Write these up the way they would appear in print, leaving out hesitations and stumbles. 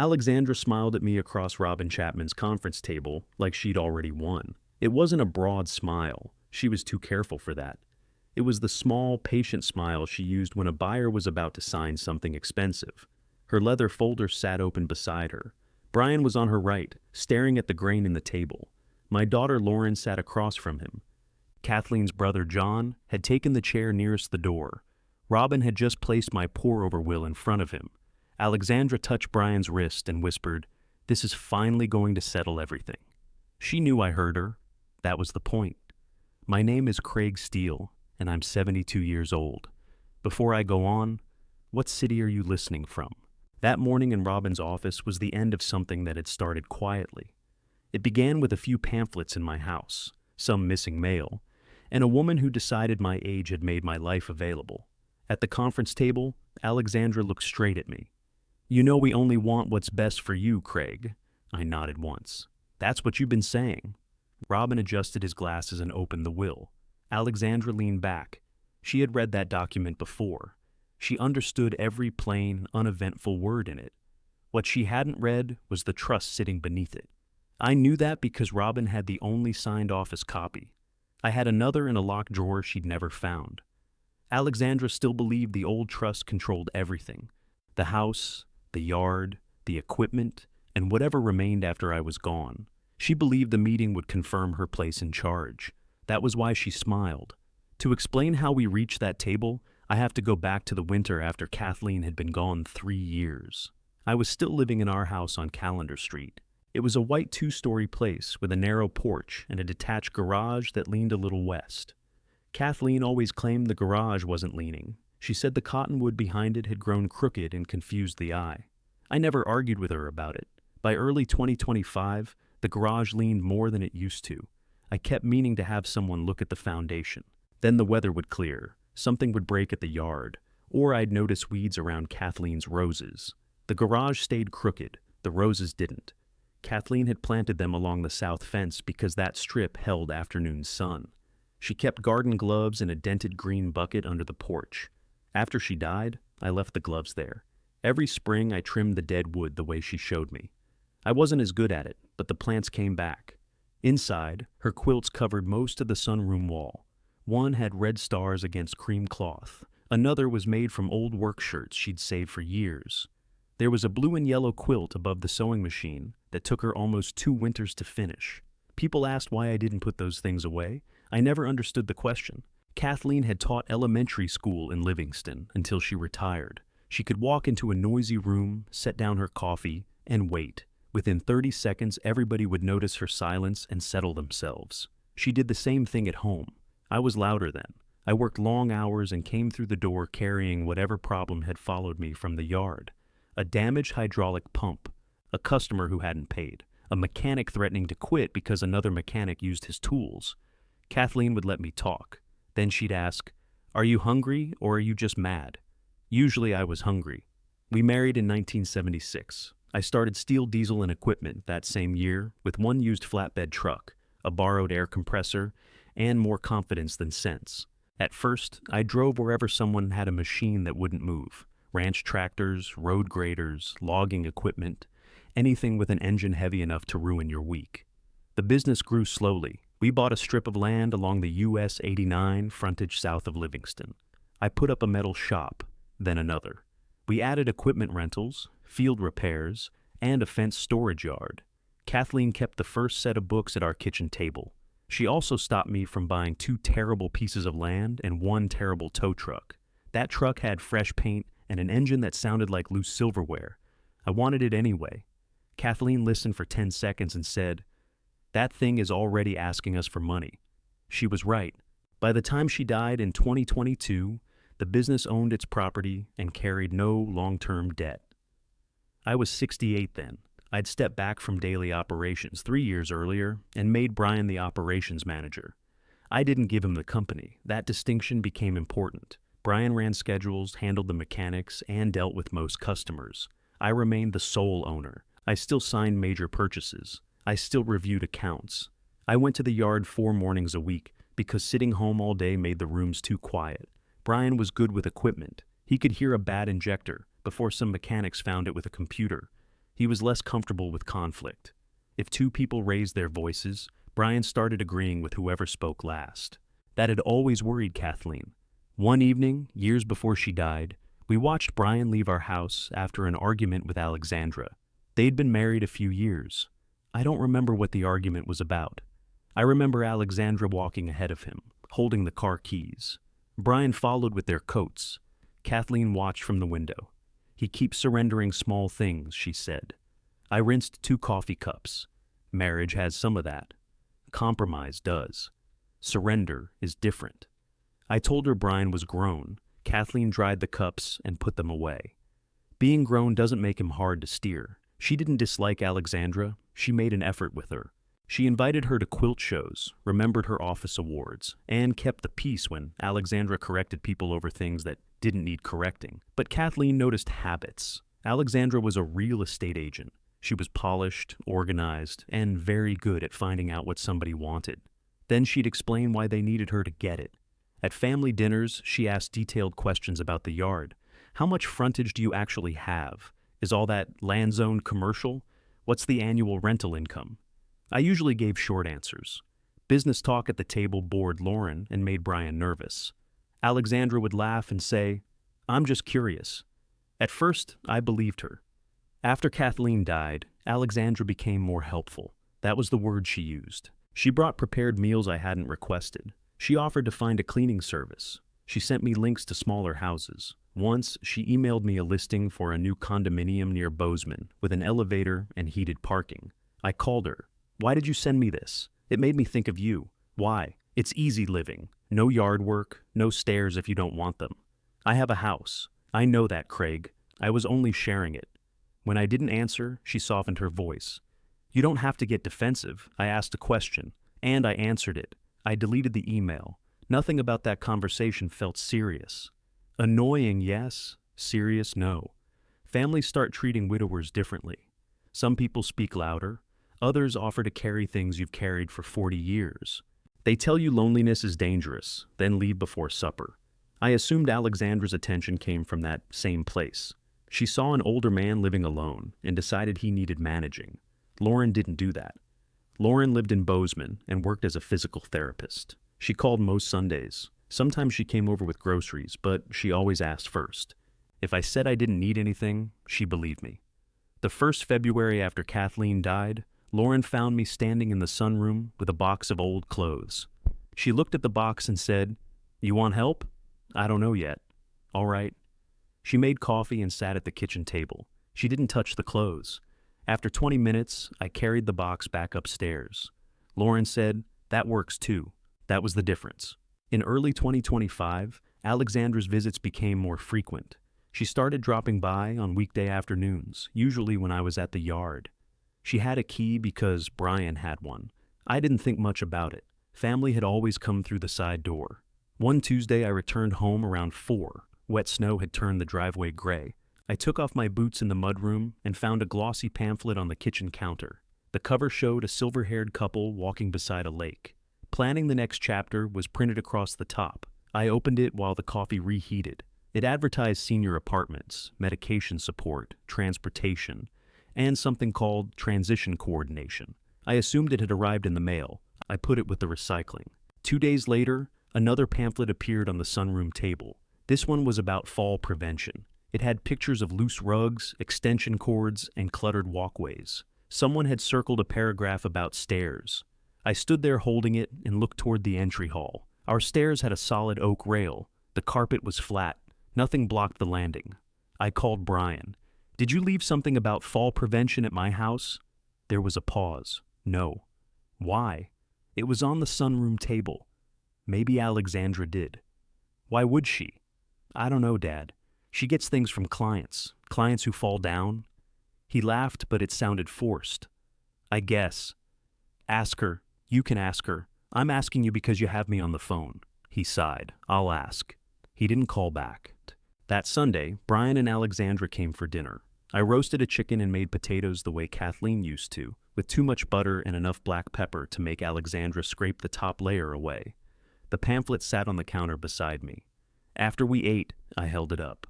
Alexandra smiled at me across Robin Chapman's conference table like she'd already won. It wasn't a broad smile. She was too careful for that. It was the small, patient smile she used when a buyer was about to sign something expensive. Her leather folder sat open beside her. Brian was on her right, staring at the grain in the table. My daughter Lauren sat across from him. Kathleen's brother John had taken the chair nearest the door. Robin had just placed my pour-over will in front of him. Alexandra touched Brian's wrist and whispered, "This is finally going to settle everything." She knew I heard her. That was the point. My name is Craig Steele, and I'm 72 years old. Before I go on, what city are you listening from? That morning in Robin's office was the end of something that had started quietly. It began with a few pamphlets in my house, some missing mail, and a woman who decided my age had made my life available. At the conference table, Alexandra looked straight at me. "You know we only want what's best for you, Craig." I nodded once. "That's what you've been saying." Robin adjusted his glasses and opened the will. Alexandra leaned back. She had read that document before. She understood every plain, uneventful word in it. What she hadn't read was the trust sitting beneath it. I knew that because Robin had the only signed office copy. I had another in a locked drawer she'd never found. Alexandra still believed the old trust controlled everything. The house, the yard, the equipment, and whatever remained after I was gone. She believed the meeting would confirm her place in charge. That was why she smiled. To explain how we reached that table, I have to go back to the winter after Kathleen had been gone 3 years. I was still living in our house on Calendar Street. It was a white 2-story place with a narrow porch and a detached garage that leaned a little west. Kathleen always claimed the garage wasn't leaning. She said the cottonwood behind it had grown crooked and confused the eye. I never argued with her about it. By early 2025, the garage leaned more than it used to. I kept meaning to have someone look at the foundation. Then the weather would clear, something would break at the yard, or I'd notice weeds around Kathleen's roses. The garage stayed crooked, the roses didn't. Kathleen had planted them along the south fence because that strip held afternoon sun. She kept garden gloves in a dented green bucket under the porch. After she died, I left the gloves there. Every spring I trimmed the dead wood the way she showed me. I wasn't as good at it, but the plants came back. Inside, her quilts covered most of the sunroom wall. One had red stars against cream cloth. Another was made from old work shirts she'd saved for years. There was a blue and yellow quilt above the sewing machine that took her almost 2 winters to finish. People asked why I didn't put those things away. I never understood the question. Kathleen had taught elementary school in Livingston until she retired. She could walk into a noisy room, set down her coffee, and wait. Within 30 seconds, everybody would notice her silence and settle themselves. She did the same thing at home. I was louder then. I worked long hours and came through the door carrying whatever problem had followed me from the yard. A damaged hydraulic pump, a customer who hadn't paid, a mechanic threatening to quit because another mechanic used his tools. Kathleen would let me talk. Then she'd ask, "Are you hungry or are you just mad?" Usually I was hungry. We married in 1976. I started Steel Diesel and Equipment that same year with one used flatbed truck, a borrowed air compressor, and more confidence than sense. At first, I drove wherever someone had a machine that wouldn't move. Ranch tractors, road graders, logging equipment, anything with an engine heavy enough to ruin your week. The business grew slowly. We bought a strip of land along the US 89 frontage south of Livingston. I put up a metal shop, then another. We added equipment rentals, field repairs, and a fenced storage yard. Kathleen kept the first set of books at our kitchen table. She also stopped me from buying 2 terrible pieces of land and 1 terrible tow truck. That truck had fresh paint and an engine that sounded like loose silverware. I wanted it anyway. Kathleen listened for 10 seconds and said, "That thing is already asking us for money." She was right. By the time she died in 2022, the business owned its property and carried no long-term debt. I was 68 then. I'd stepped back from daily operations 3 years earlier and made Brian the operations manager. I didn't give him the company. That distinction became important. Brian ran schedules, handled the mechanics, and dealt with most customers. I remained the sole owner. I still signed major purchases. I still reviewed accounts. I went to the yard 4 mornings a week because sitting home all day made the rooms too quiet. Brian was good with equipment. He could hear a bad injector before some mechanics found it with a computer. He was less comfortable with conflict. If two people raised their voices, Brian started agreeing with whoever spoke last. That had always worried Kathleen. One evening, years before she died, we watched Brian leave our house after an argument with Alexandra. They'd been married a few years. I don't remember what the argument was about. I remember Alexandra walking ahead of him, holding the car keys. Brian followed with their coats. Kathleen watched from the window. He keeps surrendering small things, she said. I rinsed 2 coffee cups. Marriage has some of that. Compromise does. Surrender is different. I told her Brian was grown. Kathleen dried the cups and put them away. Being grown doesn't make him hard to steer. She didn't dislike Alexandra. She made an effort with her. She invited her to quilt shows, remembered her office awards, and kept the peace when Alexandra corrected people over things that didn't need correcting. But Kathleen noticed habits. Alexandra was a real estate agent. She was polished, organized, and very good at finding out what somebody wanted. Then she'd explain why they needed her to get it. At family dinners, she asked detailed questions about the yard. How much frontage do you actually have? Is all that land zoned commercial? What's the annual rental income? I usually gave short answers. Business talk at the table bored Lauren and made Brian nervous. Alexandra would laugh and say, "I'm just curious." At first, I believed her. After Kathleen died, Alexandra became more helpful. That was the word she used. She brought prepared meals I hadn't requested. She offered to find a cleaning service. She sent me links to smaller houses. Once, she emailed me a listing for a new condominium near Bozeman with an elevator and heated parking. I called her. "Why did you send me this? It made me think of you." "Why?" "It's easy living. No yard work, no stairs if you don't want them." "I have a house." "I know that, Craig. I was only sharing it." When I didn't answer, she softened her voice. "You don't have to get defensive. I asked a question, and I answered it. I deleted the email. Nothing about that conversation felt serious." Annoying, yes. Serious, no. Families start treating widowers differently. Some people speak louder. Others offer to carry things you've carried for 40 years. They tell you loneliness is dangerous, then leave before supper. I assumed Alexandra's attention came from that same place. She saw an older man living alone and decided he needed managing. Lauren didn't do that. Lauren lived in Bozeman and worked as a physical therapist. She called most Sundays. Sometimes she came over with groceries, but she always asked first. If I said I didn't need anything, she believed me. The first February after Kathleen died, Lauren found me standing in the sunroom with a box of old clothes. She looked at the box and said, "You want help?" "I don't know yet." "All right." She made coffee and sat at the kitchen table. She didn't touch the clothes. After 20 minutes, I carried the box back upstairs. Lauren said, "That works too." That was the difference. In early 2025, Alexandra's visits became more frequent. She started dropping by on weekday afternoons, usually when I was at the yard. She had a key because Brian had one. I didn't think much about it. Family had always come through the side door. One Tuesday, I returned home around 4. Wet snow had turned the driveway gray. I took off my boots in the mudroom and found a glossy pamphlet on the kitchen counter. The cover showed a silver-haired couple walking beside a lake. Planning the next chapter was printed across the top. I opened it while the coffee reheated. It advertised senior apartments, medication support, transportation, and something called transition coordination. I assumed it had arrived in the mail. I put it with the recycling. 2 days later, another pamphlet appeared on the sunroom table. This one was about fall prevention. It had pictures of loose rugs, extension cords, and cluttered walkways. Someone had circled a paragraph about stairs. I stood there holding it and looked toward the entry hall. Our stairs had a solid oak rail. The carpet was flat. Nothing blocked the landing. I called Brian. "Did you leave something about fall prevention at my house?" There was a pause. "No." "Why?" "It was on the sunroom table." Maybe Alexandra did. "Why would she?" "I don't know, Dad. She gets things from clients who fall down." He laughed, but it sounded forced. "I guess." "Ask her. You can ask her. I'm asking you because you have me on the phone." He sighed. "I'll ask." He didn't call back. That Sunday, Brian and Alexandra came for dinner. I roasted a chicken and made potatoes the way Kathleen used to, with too much butter and enough black pepper to make Alexandra scrape the top layer away. The pamphlet sat on the counter beside me. After we ate, I held it up.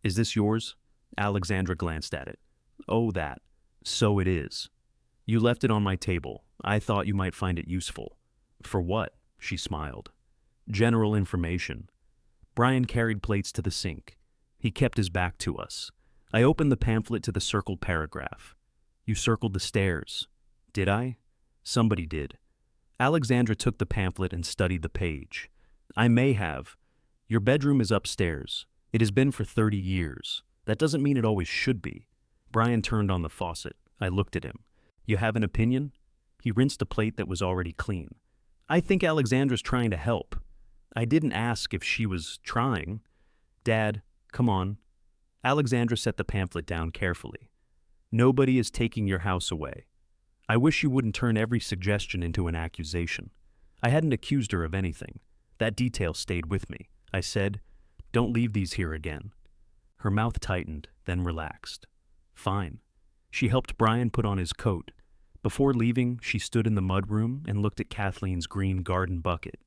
"Is this yours?" Alexandra glanced at it. "Oh, that. So it is. You left it on my table. I thought you might find it useful. For what? She smiled. General information. Brian carried plates to the sink. He kept his back to us. I opened the pamphlet to the circled paragraph. You circled the stairs. Did I? Somebody did. Alexandra took the pamphlet and studied the page. I may have. Your bedroom is upstairs. It has been for 30 years. That doesn't mean it always should be. Brian turned on the faucet. I looked at him. You have an opinion? He rinsed a plate that was already clean. I think Alexandra's trying to help. I didn't ask if she was trying. Dad, come on. Alexandra set the pamphlet down carefully. Nobody is taking your house away. I wish you wouldn't turn every suggestion into an accusation. I hadn't accused her of anything. That detail stayed with me. I said, don't leave these here again. Her mouth tightened, then relaxed. Fine. She helped Brian put on his coat. Before leaving, she stood in the mudroom and looked at Kathleen's green garden bucket.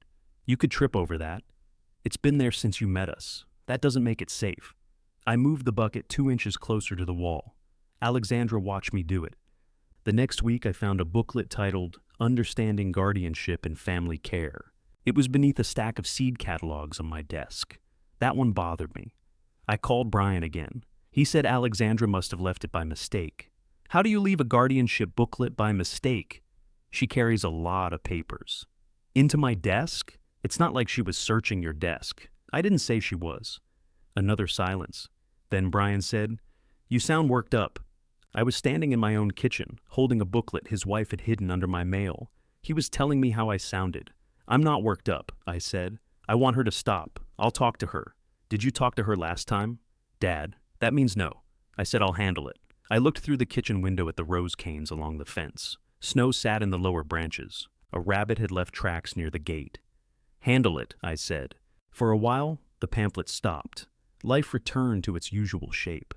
You could trip over that. It's been there since you met us. That doesn't make it safe. I moved the bucket 2 inches closer to the wall. Alexandra watched me do it. The next week, I found a booklet titled Understanding Guardianship and Family Care. It was beneath a stack of seed catalogs on my desk. That one bothered me. I called Brian again. He said Alexandra must have left it by mistake. How do you leave a guardianship booklet by mistake? She carries a lot of papers. Into my desk? It's not like she was searching your desk. I didn't say she was. Another silence. Then Brian said, You sound worked up. I was standing in my own kitchen, holding a booklet his wife had hidden under my mail. He was telling me how I sounded. I'm not worked up, I said. I want her to stop. I'll talk to her. Did you talk to her last time? Dad, that means no. I said I'll handle it. I looked through the kitchen window at the rose canes along the fence. Snow sat in the lower branches. A rabbit had left tracks near the gate. Handle it, I said. For a while, the pamphlet stopped. Life returned to its usual shape.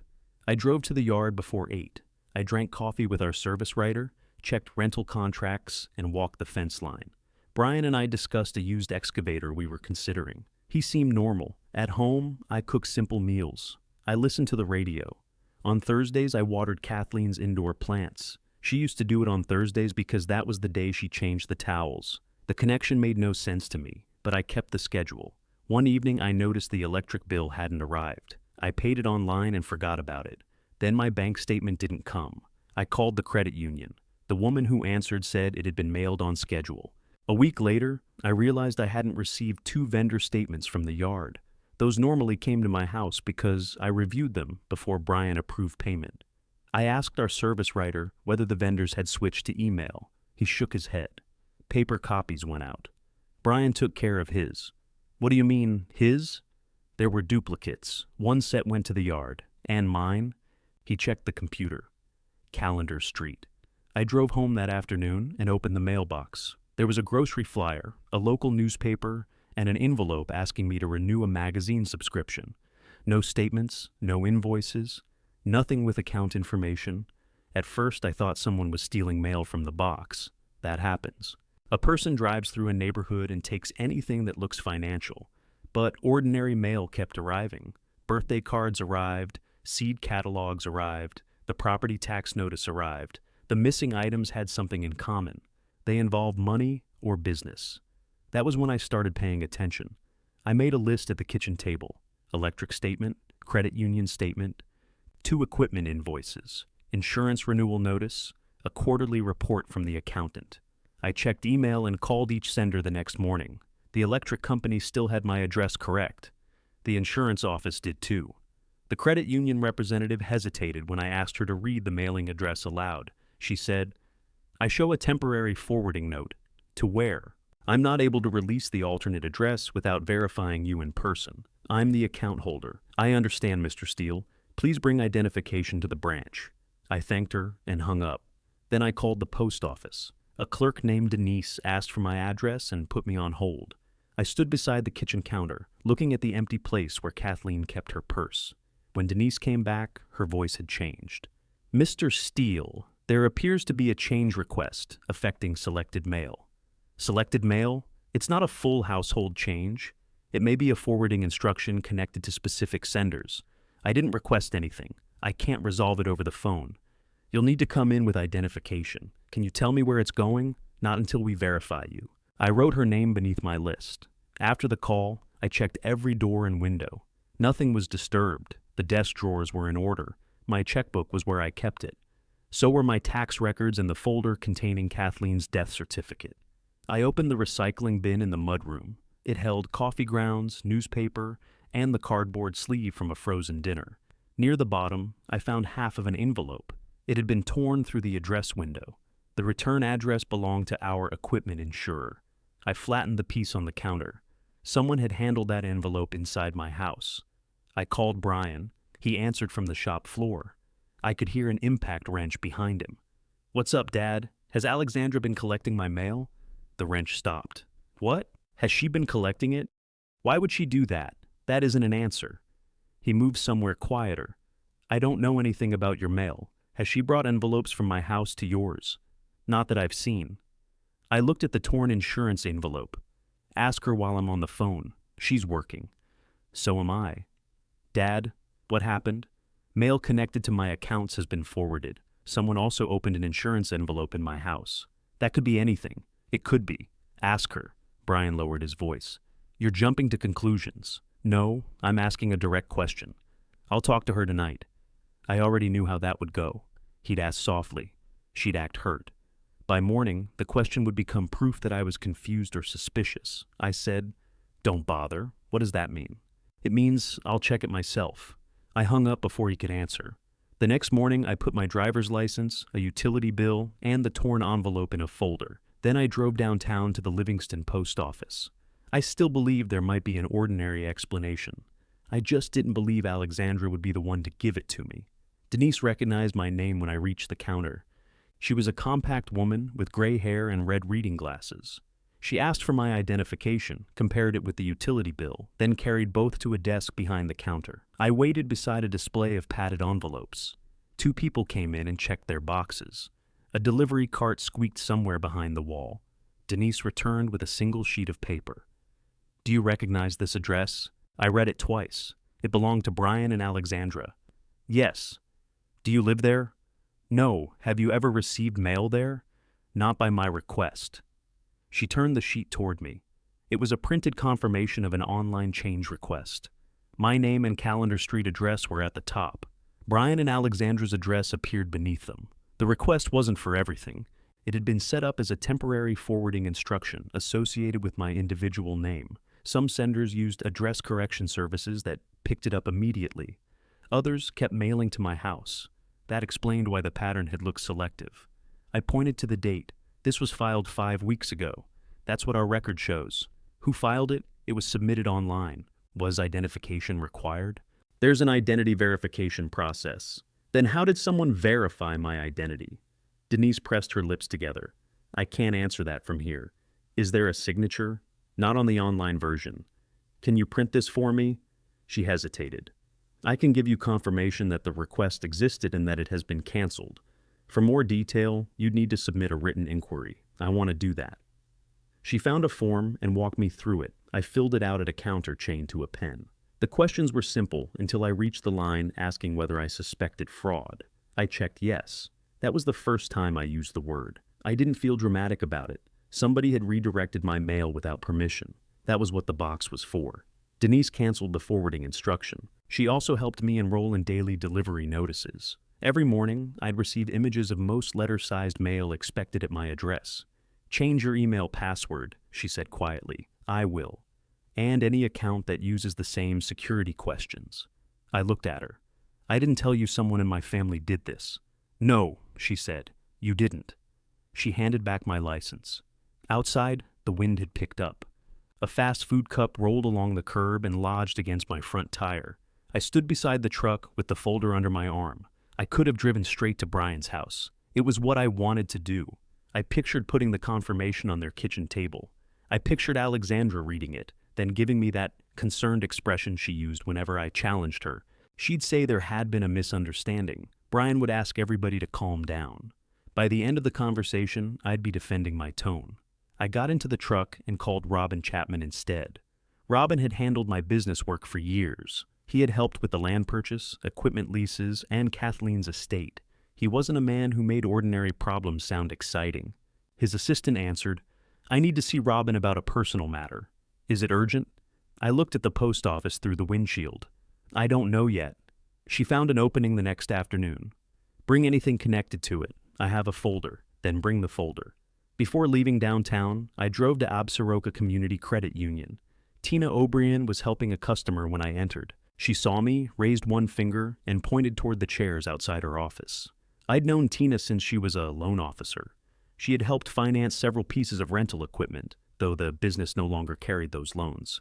I drove to the yard before 8. I drank coffee with our service writer, checked rental contracts, and walked the fence line. Brian and I discussed a used excavator we were considering. He seemed normal. At home, I cooked simple meals. I listened to the radio. On Thursdays, I watered Kathleen's indoor plants. She used to do it on Thursdays because that was the day she changed the towels. The connection made no sense to me, but I kept the schedule. One evening, I noticed the electric bill hadn't arrived. I paid it online and forgot about it. Then my bank statement didn't come. I called the credit union. The woman who answered said it had been mailed on schedule. A week later, I realized I hadn't received 2 vendor statements from the yard. Those normally came to my house because I reviewed them before Brian approved payment. I asked our service writer whether the vendors had switched to email. He shook his head. Paper copies went out. Brian took care of his. What do you mean, his? There were duplicates. One set went to the yard. And mine? He checked the computer. Calendar Street. I drove home that afternoon and opened the mailbox. There was a grocery flyer, a local newspaper, and an envelope asking me to renew a magazine subscription. No statements, no invoices, nothing with account information. At first, I thought someone was stealing mail from the box. That happens. A person drives through a neighborhood and takes anything that looks financial. But ordinary mail kept arriving. Birthday cards arrived, seed catalogs arrived, the property tax notice arrived. The missing items had something in common. They involved money or business. That was when I started paying attention. I made a list at the kitchen table. Electric statement, credit union statement, 2 equipment invoices, insurance renewal notice, a quarterly report from the accountant. I checked email and called each sender the next morning. The electric company still had my address correct. The insurance office did too. The credit union representative hesitated when I asked her to read the mailing address aloud. She said, I show a temporary forwarding note. To where? I'm not able to release the alternate address without verifying you in person. I'm the account holder. I understand, Mr. Steele. Please bring identification to the branch. I thanked her and hung up. Then I called the post office. A clerk named Denise asked for my address and put me on hold. I stood beside the kitchen counter, looking at the empty place where Kathleen kept her purse. When Denise came back, her voice had changed. Mr. Steele, there appears to be a change request affecting selected mail. Selected mail? It's not a full household change. It may be a forwarding instruction connected to specific senders. I didn't request anything. I can't resolve it over the phone. You'll need to come in with identification. Can you tell me where it's going? Not until we verify you. I wrote her name beneath my list. After the call, I checked every door and window. Nothing was disturbed. The desk drawers were in order. My checkbook was where I kept it. So were my tax records and the folder containing Kathleen's death certificate. I opened the recycling bin in the mudroom. It held coffee grounds, newspaper, and the cardboard sleeve from a frozen dinner. Near the bottom, I found half of an envelope. It had been torn through the address window. The return address belonged to our equipment insurer. I flattened the piece on the counter. Someone had handled that envelope inside my house. I called Brian. He answered from the shop floor. I could hear an impact wrench behind him. "What's up, Dad? Has Alexandra been collecting my mail?" The wrench stopped. "What? Has she been collecting it? Why would she do that? That isn't an answer." He moved somewhere quieter. "I don't know anything about your mail. Has she brought envelopes from my house to yours?" "Not that I've seen." I looked at the torn insurance envelope. "Ask her while I'm on the phone. She's working." "So am I." "Dad, what happened?" "Mail connected to my accounts has been forwarded. Someone also opened an insurance envelope in my house." "That could be anything." "It could be. Ask her." Brian lowered his voice. "You're jumping to conclusions." "No, I'm asking a direct question." "I'll talk to her tonight." I already knew how that would go. He'd ask softly. She'd act hurt. By morning, the question would become proof that I was confused or suspicious. I said, "Don't bother. What does that mean?" "It means I'll check it myself." I hung up before he could answer. The next morning, I put my driver's license, a utility bill, and the torn envelope in a folder. Then I drove downtown to the Livingston post office. I still believed there might be an ordinary explanation. I just didn't believe Alexandra would be the one to give it to me. Denise recognized my name when I reached the counter. She was a compact woman with gray hair and red reading glasses. She asked for my identification, compared it with the utility bill, then carried both to a desk behind the counter. I waited beside a display of padded envelopes. 2 people came in and checked their boxes. A delivery cart squeaked somewhere behind the wall. Denise returned with a single sheet of paper. "Do you recognize this address?" I read it twice. It belonged to Brian and Alexandra. "Yes." "Do you live there?" "No. Have you ever received mail there?" "Not by my request." She turned the sheet toward me. It was a printed confirmation of an online change request. My name and Calendar Street address were at the top. Brian and Alexandra's address appeared beneath them. The request wasn't for everything. It had been set up as a temporary forwarding instruction associated with my individual name. Some senders used address correction services that picked it up immediately. Others kept mailing to my house. That explained why the pattern had looked selective. I pointed to the date. This was filed 5 weeks ago. That's what our record shows. Who filed it? It was submitted online. Was identification required? There's an identity verification process. Then how did someone verify my identity? Denise pressed her lips together. I can't answer that from here. Is there a signature? Not on the online version. Can you print this for me? She hesitated. I can give you confirmation that the request existed and that it has been canceled. For more detail, you'd need to submit a written inquiry. I want to do that. She found a form and walked me through it. I filled it out at a counter chained to a pen. The questions were simple until I reached the line asking whether I suspected fraud. I checked yes. That was the first time I used the word. I didn't feel dramatic about it. Somebody had redirected my mail without permission. That was what the box was for. Denise canceled the forwarding instruction. She also helped me enroll in daily delivery notices. Every morning, I'd receive images of most letter-sized mail expected at my address. Change your email password, she said quietly. I will. And any account that uses the same security questions. I looked at her. I didn't tell you someone in my family did this. No, she said. You didn't. She handed back my license. Outside, the wind had picked up. A fast food cup rolled along the curb and lodged against my front tire. I stood beside the truck with the folder under my arm. I could have driven straight to Brian's house. It was what I wanted to do. I pictured putting the confirmation on their kitchen table. I pictured Alexandra reading it, then giving me that concerned expression she used whenever I challenged her. She'd say there had been a misunderstanding. Brian would ask everybody to calm down. By the end of the conversation, I'd be defending my tone. I got into the truck and called Robin Chapman instead. Robin had handled my business work for years. He had helped with the land purchase, equipment leases, and Kathleen's estate. He wasn't a man who made ordinary problems sound exciting. His assistant answered, "I need to see Robin about a personal matter. Is it urgent?" I looked at the post office through the windshield. "I don't know yet." She found an opening the next afternoon. "Bring anything connected to it. I have a folder." Then bring the folder. Before leaving downtown, I drove to Absaroka Community Credit Union. Tina O'Brien was helping a customer when I entered. She saw me, raised one finger, and pointed toward the chairs outside her office. I'd known Tina since she was a loan officer. She had helped finance several pieces of rental equipment, though the business no longer carried those loans.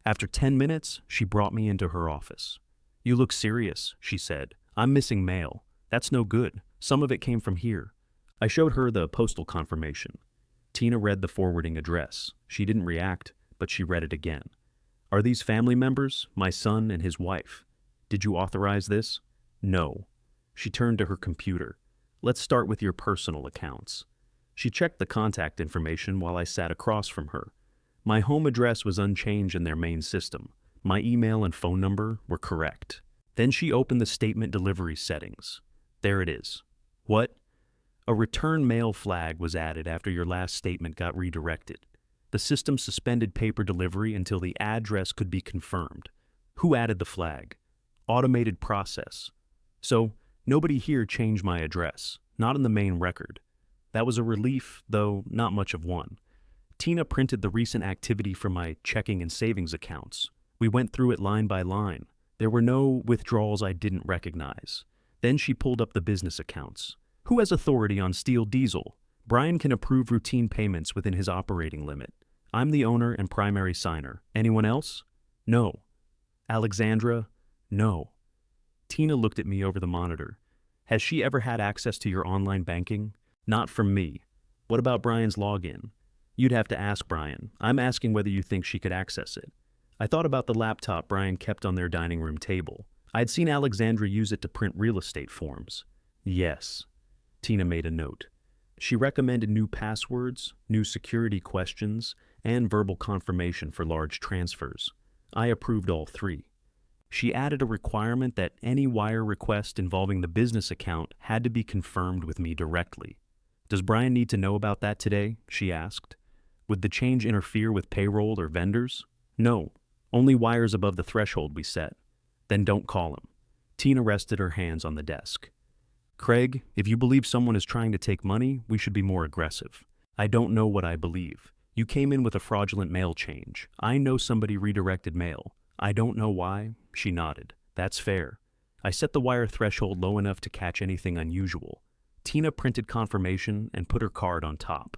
After 10 minutes, she brought me into her office. "You look serious," she said. "I'm missing mail. That's no good. Some of it came from here." I showed her the postal confirmation. Tina read the forwarding address. She didn't react, but she read it again. "Are these family members? My son and his wife. Did you authorize this?" "No." She turned to her computer. "Let's start with your personal accounts." She checked the contact information while I sat across from her. My home address was unchanged in their main system. My email and phone number were correct. Then she opened the statement delivery settings. There it is. "What?" "A return mail flag was added after your last statement got redirected. The system suspended paper delivery until the address could be confirmed." "Who added the flag?" "Automated process." "So, nobody here changed my address, not in the main record." That was a relief, though not much of one. Tina printed the recent activity from my checking and savings accounts. We went through it line by line. There were no withdrawals I didn't recognize. Then she pulled up the business accounts. "Who has authority on Steel Diesel?" "Brian can approve routine payments within his operating limit. I'm the owner and primary signer. Anyone else?" "No." "Alexandra?" "No." Tina looked at me over the monitor. "Has she ever had access to your online banking?" "Not from me." "What about Brian's login?" "You'd have to ask Brian. I'm asking whether you think she could access it." I thought about the laptop Brian kept on their dining room table. I'd seen Alexandra use it to print real estate forms. "Yes." Tina made a note. She recommended new passwords, new security questions, and verbal confirmation for large transfers. I approved all three. She added a requirement that any wire request involving the business account had to be confirmed with me directly. "Does Brian need to know about that today?" she asked. "Would the change interfere with payroll or vendors?" "No. Only wires above the threshold we set." "Then don't call him." Tina rested her hands on the desk. "Craig, if you believe someone is trying to take money, we should be more aggressive." "I don't know what I believe. You came in with a fraudulent mail change. I know somebody redirected mail. I don't know why." She nodded. "That's fair. I set the wire threshold low enough to catch anything unusual." Tina printed confirmation and put her card on top.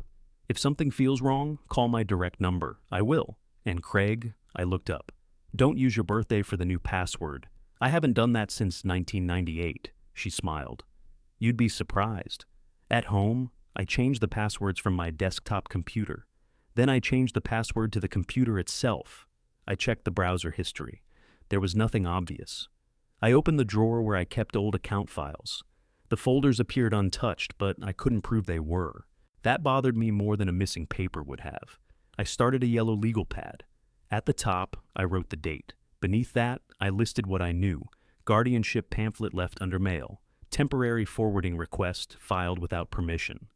"If something feels wrong, call my direct number. I will. And Craig," I looked up, "don't use your birthday for the new password. I haven't done that since 1998. She smiled. "You'd be surprised. At home, I changed the passwords from my desktop computer. Then I changed the password to the computer itself." I checked the browser history. There was nothing obvious. I opened the drawer where I kept old account files. The folders appeared untouched, but I couldn't prove they were. That bothered me more than a missing paper would have. I started a yellow legal pad. At the top, I wrote the date. Beneath that, I listed what I knew. Guardianship pamphlet left under mail. Temporary forwarding request filed without permission.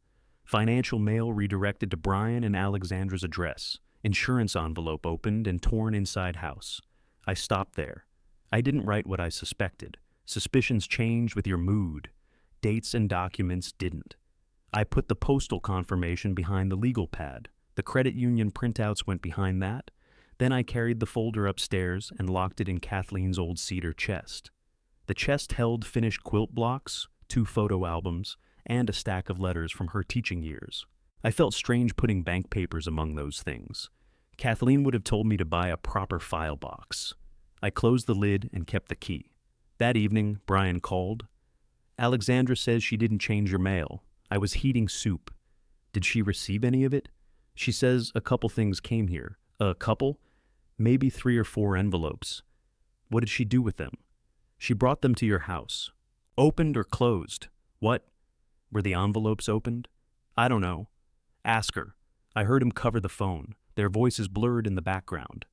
Financial mail redirected to Brian and Alexandra's address. Insurance envelope opened and torn inside house. I stopped there. I didn't write what I suspected. Suspicions change with your mood. Dates and documents didn't. I put the postal confirmation behind the legal pad. The credit union printouts went behind that. Then I carried the folder upstairs and locked it in Kathleen's old cedar chest. The chest held finished quilt blocks, 2 photo albums, and a stack of letters from her teaching years. I felt strange putting bank papers among those things. Kathleen would have told me to buy a proper file box. I closed the lid and kept the key. That evening, Brian called. "Alexandra says she didn't change your mail. I was heating soup." "Did she receive any of it?" "She says a couple things came here." "A couple?" "Maybe 3 or 4 envelopes." "What did she do with them?" "She brought them to your house." "Opened or closed?" "What?" "Were the envelopes opened?" "I don't know." "Ask her." I heard him cover the phone. Their voices blurred in the background.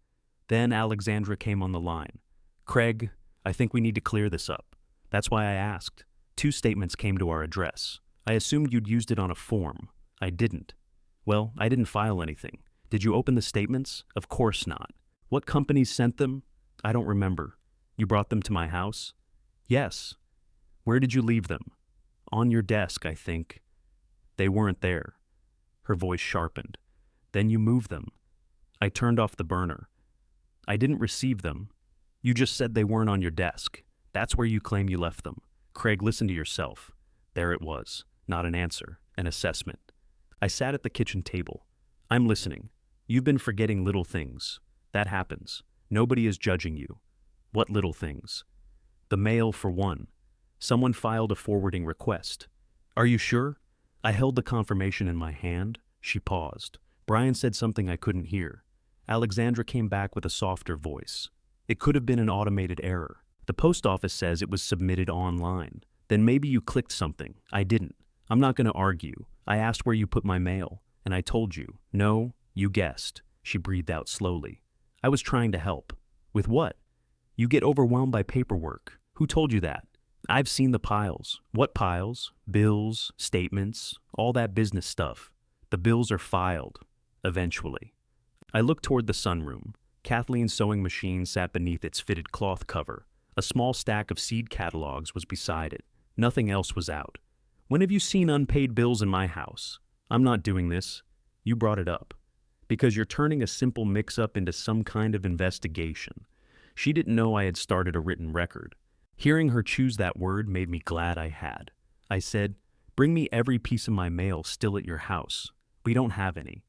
Then Alexandra came on the line. "Craig, I think we need to clear this up. That's why I asked." 2 statements came to our address. I assumed you'd used it on a form. I didn't. Well, I didn't file anything. Did you open the statements? Of course not. What companies sent them? I don't remember. You brought them to my house? Yes. Where did you leave them? On your desk, I think. They weren't there. Her voice sharpened. Then you moved them. I turned off the burner. I didn't receive them. You just said they weren't on your desk. That's where you claim you left them. Craig, listen to yourself. There it was. Not an answer, an assessment. I sat at the kitchen table. I'm listening. You've been forgetting little things. That happens. Nobody is judging you. What little things? The mail, for one. Someone filed a forwarding request. Are you sure? I held the confirmation in my hand. She paused. Brian said something I couldn't hear. Alexandra came back with a softer voice. It could have been an automated error. The post office says it was submitted online. Then maybe you clicked something. I didn't. I'm not going to argue. I asked where you put my mail, and I told you. No, you guessed. She breathed out slowly. I was trying to help. With what? You get overwhelmed by paperwork. Who told you that? I've seen the piles. What piles? Bills, statements, all that business stuff. The bills are filed. Eventually. I looked toward the sunroom. Kathleen's sewing machine sat beneath its fitted cloth cover. A small stack of seed catalogs was beside it. Nothing else was out. When have you seen unpaid bills in my house? I'm not doing this. You brought it up. Because you're turning a simple mix-up into some kind of investigation. She didn't know I had started a written record. Hearing her choose that word made me glad I had. I said, bring me every piece of my mail still at your house. We don't have any.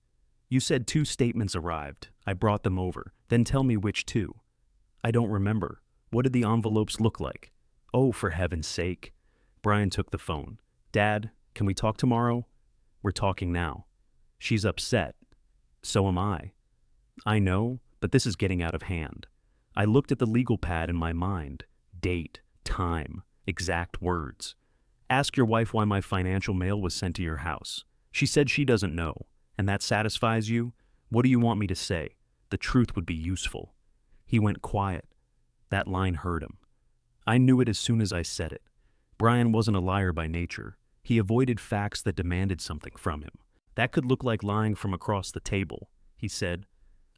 You said 2 statements arrived. I brought them over. Then tell me which 2. I don't remember. What did the envelopes look like? Oh, for heaven's sake. Brian took the phone. Dad, can we talk tomorrow? We're talking now. She's upset. So am I. I know, but this is getting out of hand. I looked at the legal pad in my mind. Date, time, exact words. Ask your wife why my financial mail was sent to your house. She said she doesn't know. And that satisfies you? What do you want me to say? The truth would be useful. He went quiet. That line hurt him. I knew it as soon as I said it. Brian wasn't a liar by nature. He avoided facts that demanded something from him. That could look like lying from across the table, he said.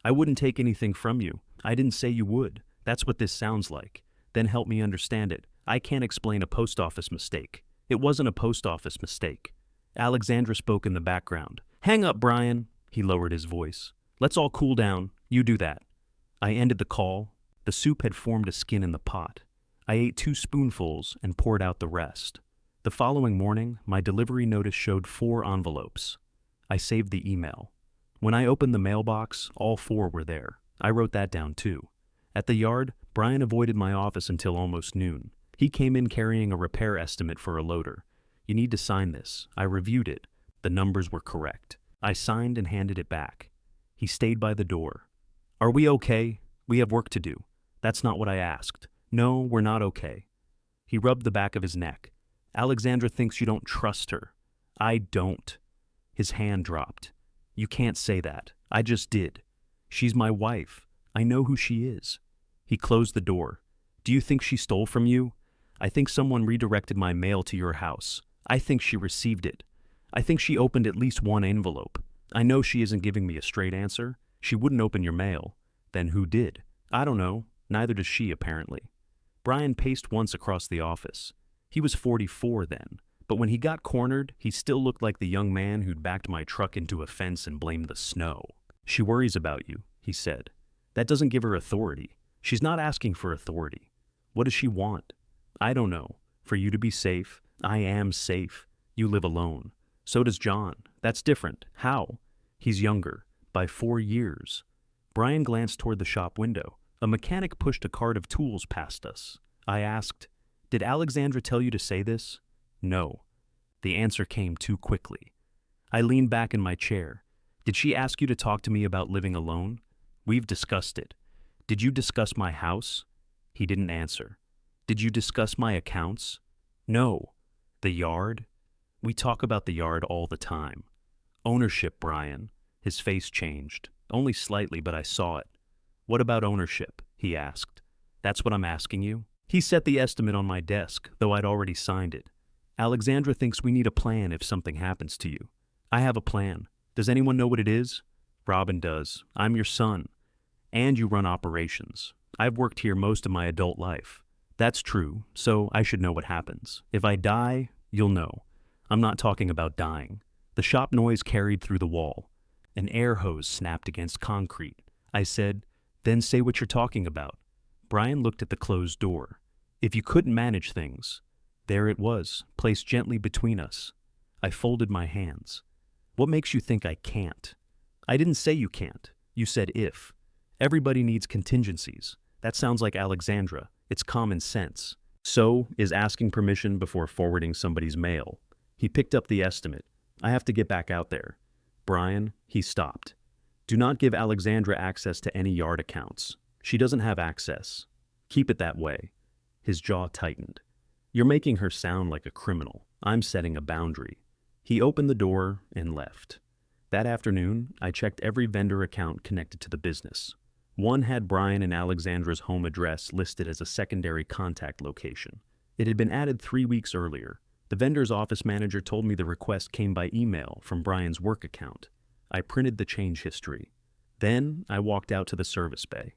I wouldn't take anything from you. I didn't say you would. That's what this sounds like. Then help me understand it. I can't explain a post office mistake. It wasn't a post office mistake. Alexandra spoke in the background. Hang up, Brian. He lowered his voice. Let's all cool down. You do that. I ended the call. The soup had formed a skin in the pot. I ate 2 spoonfuls and poured out the rest. The following morning, my delivery notice showed 4 envelopes. I saved the email. When I opened the mailbox, all 4 were there. I wrote that down too. At the yard, Brian avoided my office until almost noon. He came in carrying a repair estimate for a loader. You need to sign this. I reviewed it. The numbers were correct. I signed and handed it back. He stayed by the door. Are we okay? We have work to do. That's not what I asked. No, we're not okay. He rubbed the back of his neck. Alexandra thinks you don't trust her. I don't. His hand dropped. You can't say that. I just did. She's my wife. I know who she is. He closed the door. Do you think she stole from you? I think someone redirected my mail to your house. I think she received it. I think she opened at least 1 envelope. I know she isn't giving me a straight answer. She wouldn't open your mail. Then who did? I don't know. Neither does she, apparently. Brian paced once across the office. He was 44 then, but when he got cornered, he still looked like the young man who'd backed my truck into a fence and blamed the snow. She worries about you, he said. That doesn't give her authority. She's not asking for authority. What does she want? I don't know. For you to be safe. I am safe. You live alone. So does John. That's different. How? He's younger. By 4 years. Brian glanced toward the shop window. A mechanic pushed a cart of tools past us. I asked, Did Alexandra tell you to say this? No. The answer came too quickly. I leaned back in my chair. Did she ask you to talk to me about living alone? We've discussed it. Did you discuss my house? He didn't answer. Did you discuss my accounts? No. The yard? We talk about the yard all the time. Ownership, Brian. His face changed. Only slightly, but I saw it. What about ownership? He asked. That's what I'm asking you? He set the estimate on my desk, though I'd already signed it. Alexandra thinks we need a plan if something happens to you. I have a plan. Does anyone know what it is? Robin does. I'm your son. And you run operations. I've worked here most of my adult life. That's true, so I should know what happens. If I die, you'll know. I'm not talking about dying. The shop noise carried through the wall. An air hose snapped against concrete. I said, "Then say what you're talking about." Brian looked at the closed door. "If you couldn't manage things." There it was, placed gently between us. I folded my hands. "What makes you think I can't?" "I didn't say you can't. You said if. Everybody needs contingencies. That sounds like Alexandra. It's common sense. So is asking permission before forwarding somebody's mail." He picked up the estimate. "I have to get back out there." "Brian," he stopped. "Do not give Alexandra access to any yard accounts. She doesn't have access. Keep it that way." His jaw tightened. "You're making her sound like a criminal. I'm setting a boundary." He opened the door and left. That afternoon, I checked every vendor account connected to the business. One had Brian and Alexandra's home address listed as a secondary contact location. It had been added 3 weeks earlier. The vendor's office manager told me the request came by email from Brian's work account. I printed the change history. Then I walked out to the service bay.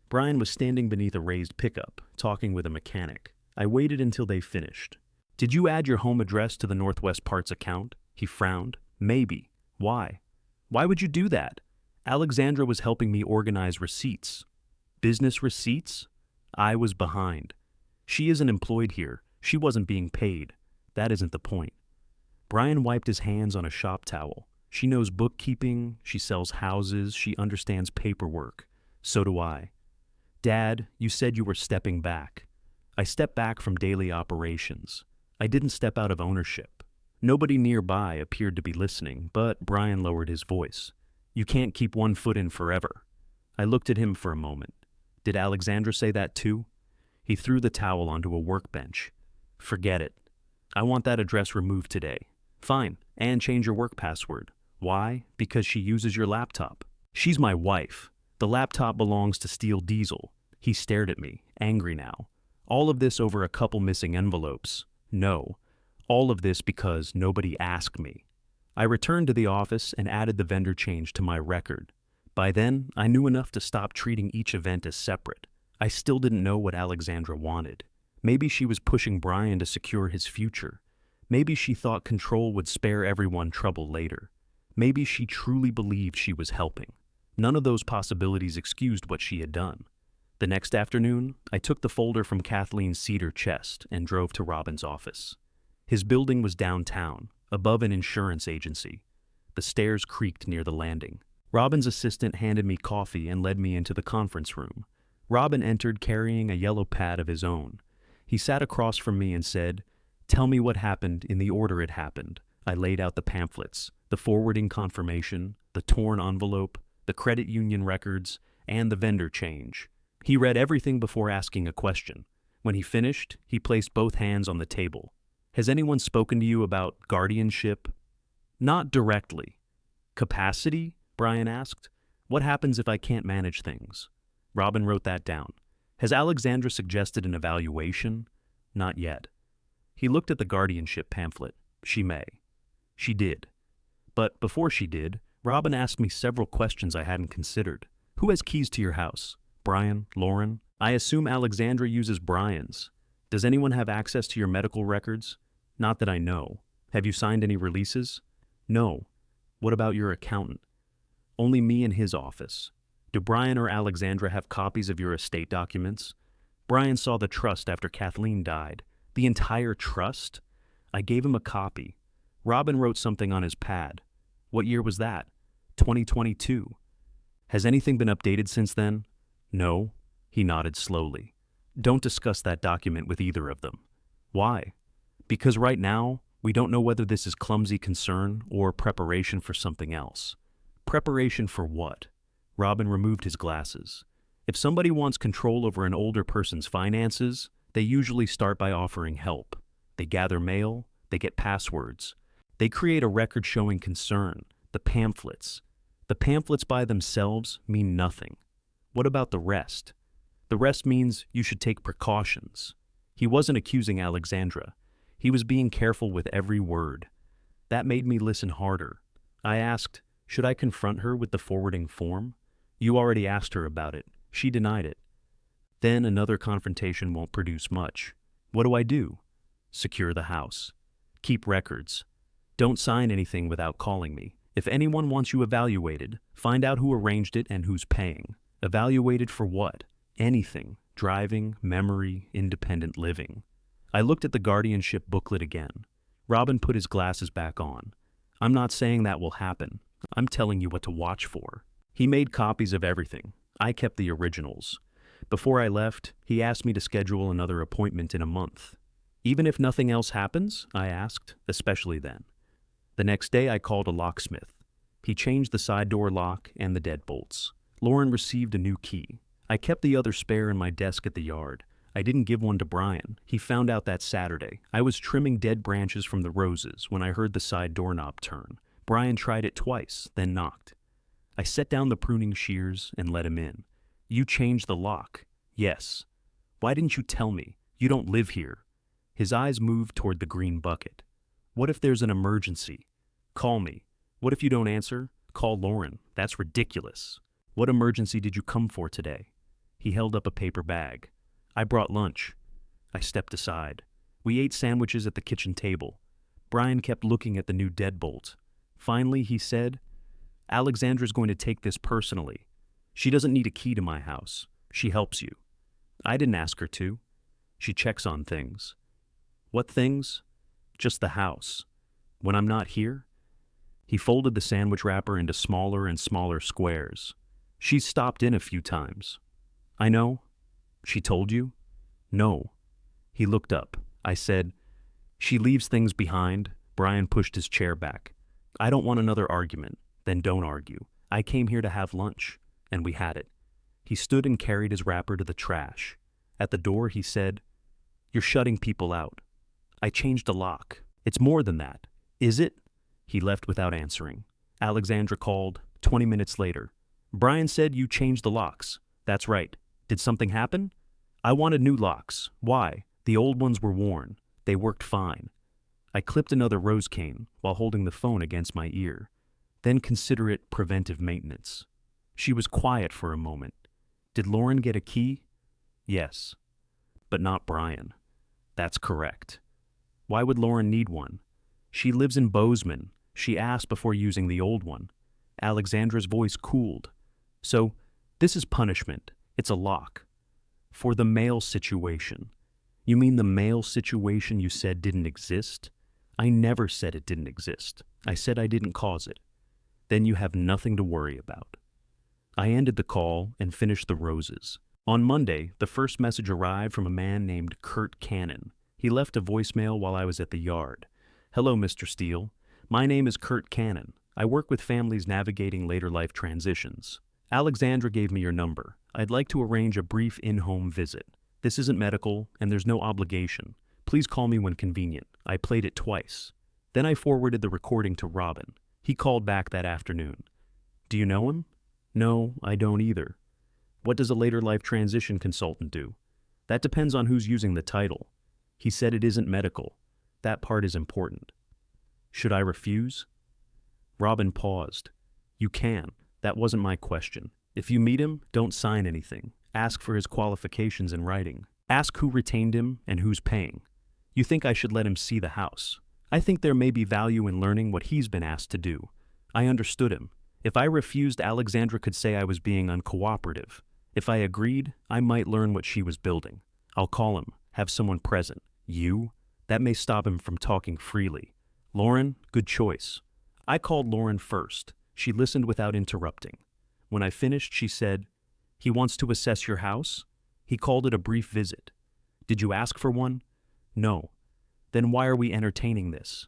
Brian was standing beneath a raised pickup, talking with a mechanic. I waited until they finished. "Did you add your home address to the Northwest Parts account?" He frowned. "Maybe. Why?" "Why would you do that?" "Alexandra was helping me organize receipts." "Business receipts?" I was behind. "She isn't employed here. She wasn't being paid. That isn't the point." Brian wiped his hands on a shop towel. "She knows bookkeeping, she sells houses, she understands paperwork. So do I." "Dad, you said you were stepping back." "I stepped back from daily operations. I didn't step out of ownership." Nobody nearby appeared to be listening, but Brian lowered his voice. "You can't keep one foot in forever." I looked at him for a moment. "Did Alexandra say that too?" He threw the towel onto a workbench. "Forget it. I want that address removed today." "Fine, and change your work password." "Why?" "Because she uses your laptop." "She's my wife. The laptop belongs to Steel Diesel." He stared at me, angry now. "All of this over a couple missing envelopes." "No. All of this because nobody asked me." I returned to the office and added the vendor change to my record. By then, I knew enough to stop treating each event as separate. I still didn't know what Alexandra wanted. Maybe she was pushing Brian to secure his future. Maybe she thought control would spare everyone trouble later. Maybe she truly believed she was helping. None of those possibilities excused what she had done. The next afternoon, I took the folder from Kathleen's cedar chest and drove to Robin's office. His building was downtown, above an insurance agency. The stairs creaked near the landing. Robin's assistant handed me coffee and led me into the conference room. Robin entered carrying a yellow pad of his own. He sat across from me and said, "Tell me what happened in the order it happened." I laid out the pamphlets, the forwarding confirmation, the torn envelope, the credit union records, and the vendor change. He read everything before asking a question. When he finished, he placed both hands on the table. "Has anyone spoken to you about guardianship?" "Not directly." "Capacity?" Brian asked. "What happens if I can't manage things?" Robin wrote that down. "Has Alexandra suggested an evaluation?" "Not yet." He looked at the guardianship pamphlet. "She may." She did. But before she did, Robin asked me several questions I hadn't considered. "Who has keys to your house?" "Brian, Lauren." "I assume Alexandra uses Brian's. Does anyone have access to your medical records?" "Not that I know." "Have you signed any releases?" "No." "What about your accountant?" "Only me and his office." "Do Brian or Alexandra have copies of your estate documents?" "Brian saw the trust after Kathleen died." "The entire trust?" I gave him a copy. Robin wrote something on his pad. "What year was that?" 2022. "Has anything been updated since then?" "No." He nodded slowly. "Don't discuss that document with either of them." "Why?" "Because right now, we don't know whether this is clumsy concern or preparation for something else." "Preparation for what?" Robin removed his glasses. "If somebody wants control over an older person's finances, they usually start by offering help. They gather mail, they get passwords. They create a record showing concern, the pamphlets. The pamphlets by themselves mean nothing. What about the rest? The rest means you should take precautions." He wasn't accusing Alexandra. He was being careful with every word. That made me listen harder. I asked, should I confront her with the forwarding form? You already asked her about it. She denied it. Then another confrontation won't produce much. What do I do? Secure the house. Keep records. Don't sign anything without calling me. If anyone wants you evaluated, find out who arranged it and who's paying. Evaluated for what? Anything. Driving, memory, independent living. I looked at the guardianship booklet again. Robin put his glasses back on. I'm not saying that will happen. I'm telling you what to watch for. He made copies of everything. I kept the originals. Before I left, he asked me to schedule another appointment in a month. Even if nothing else happens? I asked, especially then. The next day I called a locksmith. He changed the side door lock and the deadbolts. Lauren received a new key. I kept the other spare in my desk at the yard. I didn't give one to Brian. He found out that Saturday. I was trimming dead branches from the roses when I heard the side doorknob turn. Brian tried it twice, then knocked. I set down the pruning shears and let him in. You changed the lock. Yes. Why didn't you tell me? You don't live here. His eyes moved toward the green bucket. What if there's an emergency? Call me. What if you don't answer? Call Lauren. That's ridiculous. What emergency did you come for today? He held up a paper bag. I brought lunch. I stepped aside. We ate sandwiches at the kitchen table. Brian kept looking at the new deadbolt. Finally, he said, Alexandra's going to take this personally. She doesn't need a key to my house. She helps you. I didn't ask her to. She checks on things. What things? Just the house. When I'm not here? He folded the sandwich wrapper into smaller and smaller squares. She's stopped in a few times. I know. She told you? No. He looked up. I said, she leaves things behind. Brian pushed his chair back. I don't want another argument. Then don't argue. I came here to have lunch, and we had it. He stood and carried his wrapper to the trash. At the door, he said, you're shutting people out. I changed a lock. It's more than that. Is it? He left without answering. Alexandra called 20 minutes later. Brian said you changed the locks. That's right. Did something happen? I wanted new locks. Why? The old ones were worn. They worked fine. I clipped another rose cane while holding the phone against my ear. Then consider it preventive maintenance. She was quiet for a moment. Did Lauren get a key? Yes. But not Brian. That's correct. Why would Lauren need one? She lives in Bozeman. She asked before using the old one. Alexandra's voice cooled. So, this is punishment. It's a lock. For the mail situation. You mean the mail situation you said didn't exist? I never said it didn't exist. I said I didn't cause it. Then you have nothing to worry about. I ended the call and finished the roses. On Monday, the first message arrived from a man named Kurt Cannon. He left a voicemail while I was at the yard. Hello, Mr. Steele. My name is Kurt Cannon. I work with families navigating later life transitions. Alexandra gave me your number. I'd like to arrange a brief in-home visit. This isn't medical, and there's no obligation. Please call me when convenient. I played it twice. Then I forwarded the recording to Robin. He called back that afternoon. Do you know him? No, I don't either. What does a later life transition consultant do? That depends on who's using the title. He said it isn't medical. That part is important. Should I refuse? Robin paused. You can. That wasn't my question. If you meet him, don't sign anything. Ask for his qualifications in writing. Ask who retained him and who's paying. You think I should let him see the house? I think there may be value in learning what he's been asked to do. I understood him. If I refused, Alexandra could say I was being uncooperative. If I agreed, I might learn what she was building. I'll call him, have someone present. You? That may stop him from talking freely. Lauren, good choice. I called Lauren first. She listened without interrupting. When I finished, she said, he wants to assess your house? He called it a brief visit. Did you ask for one? No. Then why are we entertaining this?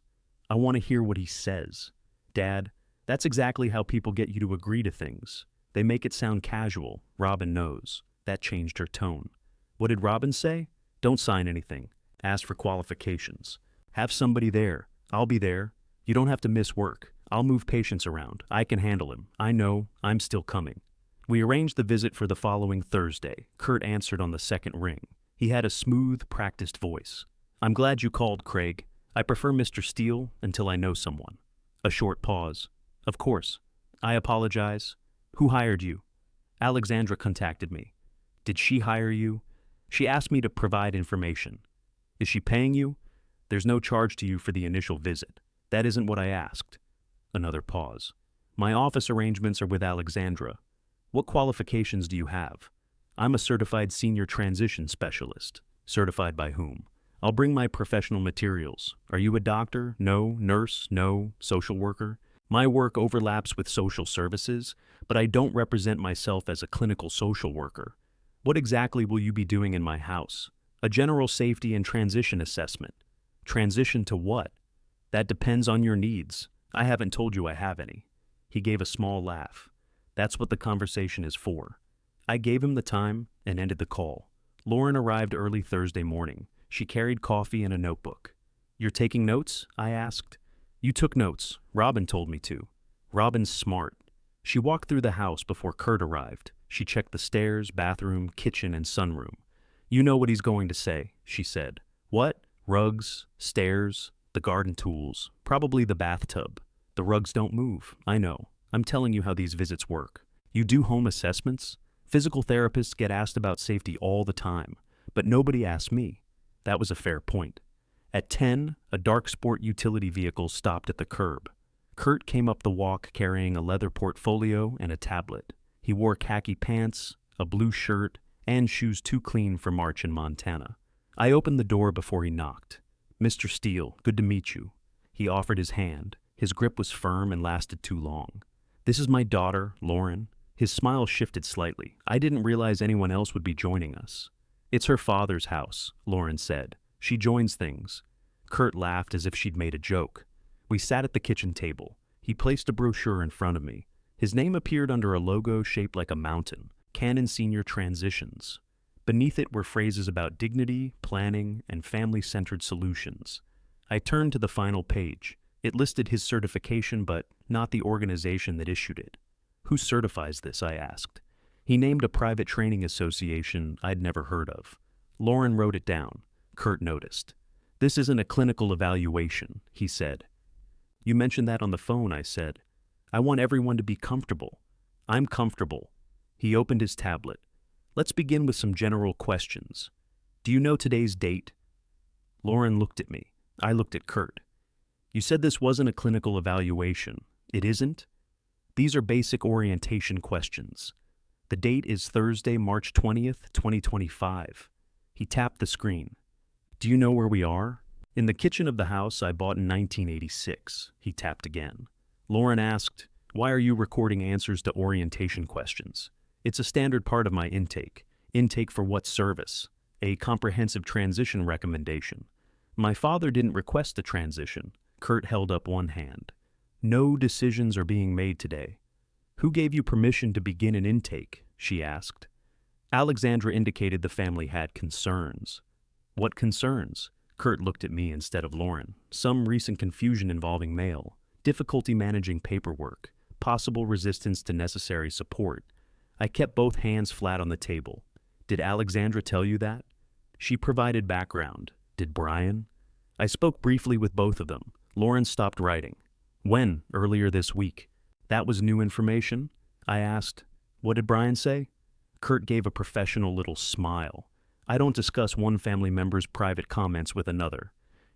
I want to hear what he says. Dad, that's exactly how people get you to agree to things. They make it sound casual. Robin knows. That changed her tone. What did Robin say? Don't sign anything. Ask for qualifications. Have somebody there. I'll be there. You don't have to miss work. I'll move patients around. I can handle him. I know. I'm still coming. We arranged the visit for the following Thursday. Kurt answered on the second ring. He had a smooth, practiced voice. I'm glad you called, Craig. I prefer Mr. Steele until I know someone. A short pause. Of course. I apologize. Who hired you? Alexandra contacted me. Did she hire you? She asked me to provide information. Is she paying you? There's no charge to you for the initial visit. That isn't what I asked. Another pause. My office arrangements are with Alexandra. What qualifications do you have? I'm a certified senior transition specialist. Certified by whom? I'll bring my professional materials. Are you a doctor? No. Nurse? No. Social worker? My work overlaps with social services, but I don't represent myself as a clinical social worker. What exactly will you be doing in my house? A general safety and transition assessment. Transition to what? That depends on your needs. I haven't told you I have any. He gave a small laugh. That's what the conversation is for. I gave him the time and ended the call. Lauren arrived early Thursday morning. She carried coffee and a notebook. You're taking notes? I asked. You took notes. Robin told me to. Robin's smart. She walked through the house before Kurt arrived. She checked the stairs, bathroom, kitchen, and sunroom. You know what he's going to say, she said. What? Rugs, stairs, the garden tools, probably the bathtub. The rugs don't move, I know. I'm telling you how these visits work. You do home assessments? Physical therapists get asked about safety all the time, but nobody asked me. That was a fair point. At 10, a dark sport utility vehicle stopped at the curb. Kurt came up the walk carrying a leather portfolio and a tablet. He wore khaki pants, a blue shirt, and shoes too clean for March in Montana. I opened the door before he knocked. Mr. Steele, good to meet you. He offered his hand. His grip was firm and lasted too long. This is my daughter, Lauren. His smile shifted slightly. I didn't realize anyone else would be joining us. It's her father's house, Lauren said. She joins things. Kurt laughed as if she'd made a joke. We sat at the kitchen table. He placed a brochure in front of me. His name appeared under a logo shaped like a mountain, Canon Senior Transitions. Beneath it were phrases about dignity, planning, and family-centered solutions. I turned to the final page. It listed his certification, but not the organization that issued it. Who certifies this? I asked. He named a private training association I'd never heard of. Lauren wrote it down. Kurt noticed. This isn't a clinical evaluation, he said. You mentioned that on the phone, I said. I want everyone to be comfortable. I'm comfortable. He opened his tablet. Let's begin with some general questions. Do you know today's date? Lauren looked at me. I looked at Kurt. You said this wasn't a clinical evaluation. It isn't? These are basic orientation questions. The date is Thursday, March 20th, 2025. He tapped the screen. Do you know where we are? In the kitchen of the house I bought in 1986. He tapped again. Lauren asked, why are you recording answers to orientation questions? It's a standard part of my intake. Intake for what service? A comprehensive transition recommendation. My father didn't request a transition. Kurt held up one hand. No decisions are being made today. Who gave you permission to begin an intake? She asked. Alexandra indicated the family had concerns. What concerns? Kurt looked at me instead of Lauren. Some recent confusion involving mail, difficulty managing paperwork, possible resistance to necessary support. I kept both hands flat on the table. Did Alexandra tell you that? She provided background. Did Brian? I spoke briefly with both of them. Lauren stopped writing. When? Earlier this week. That was new information? I asked. What did Brian say? Kurt gave a professional little smile. I don't discuss one family member's private comments with another.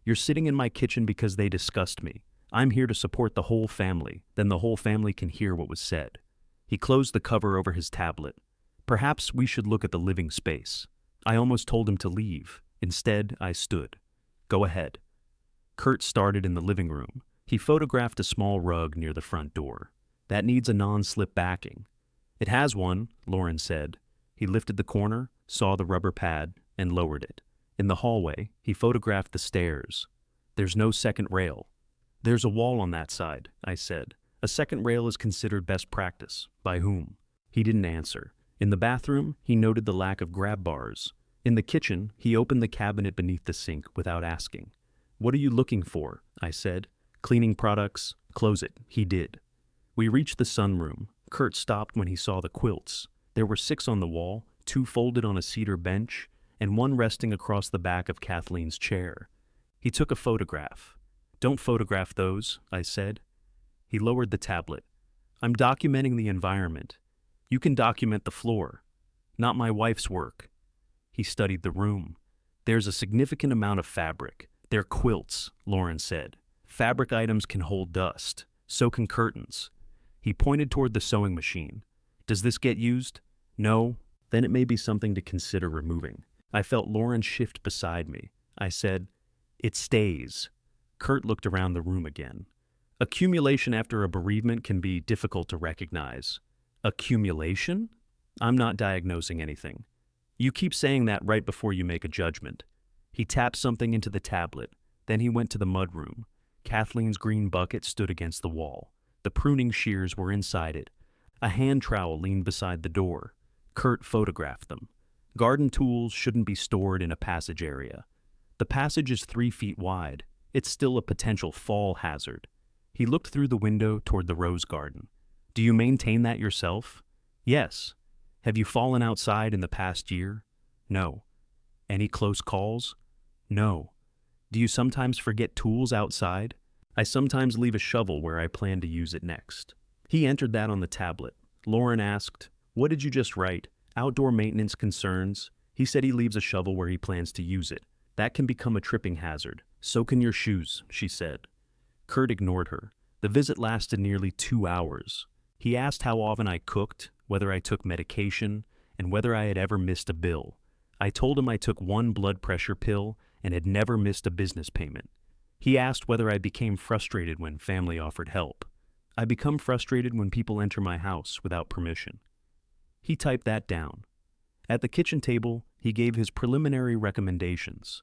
You're sitting in my kitchen because they disgust me. I'm here to support the whole family. Then the whole family can hear what was said. He closed the cover over his tablet. Perhaps we should look at the living space. I almost told him to leave. Instead, I stood. Go ahead. Kurt started in the living room. He photographed a small rug near the front door. That needs a non-slip backing. It has one, Lauren said. He lifted the corner, saw the rubber pad, and lowered it. In the hallway, he photographed the stairs. There's no second rail. There's a wall on that side, I said. A second rail is considered best practice. By whom? He didn't answer. In the bathroom, he noted the lack of grab bars. In the kitchen, he opened the cabinet beneath the sink without asking. What are you looking for? I said. Cleaning products. Close it. He did. We reached the sunroom. Kurt stopped when he saw the quilts. There were 6 on the wall, 2 folded on a cedar bench, and 1 resting across the back of Kathleen's chair. He took a photograph. "Don't photograph those," I said. He lowered the tablet. "I'm documenting the environment. You can document the floor. Not my wife's work." He studied the room. "There's a significant amount of fabric. They're quilts," Lauren said. "Fabric items can hold dust. So can curtains." He pointed toward the sewing machine. "Does this get used?" "No." "Then it may be something to consider removing." I felt Lauren shift beside me. I said, "It stays." Kurt looked around the room again. Accumulation after a bereavement can be difficult to recognize. Accumulation? I'm not diagnosing anything. You keep saying that right before you make a judgment. He tapped something into the tablet. Then he went to the mudroom. Kathleen's green bucket stood against the wall. The pruning shears were inside it. A hand trowel leaned beside the door. Kurt photographed them. Garden tools shouldn't be stored in a passage area. The passage is 3 feet wide. It's still a potential fall hazard. He looked through the window toward the rose garden. "Do you maintain that yourself?" "Yes." "Have you fallen outside in the past year?" "No." "Any close calls?" "No." "Do you sometimes forget tools outside?" "I sometimes leave a shovel where I plan to use it next." He entered that on the tablet. Lauren asked, "What did you just write? Outdoor maintenance concerns?" He said he leaves a shovel where he plans to use it. "That can become a tripping hazard. So can your shoes," she said. Kurt ignored her. The visit lasted nearly 2 hours. He asked how often I cooked, whether I took medication, and whether I had ever missed a bill. I told him I took 1 blood pressure pill and had never missed a business payment. He asked whether I became frustrated when family offered help. "I become frustrated when people enter my house without permission." He typed that down. At the kitchen table, he gave his preliminary recommendations.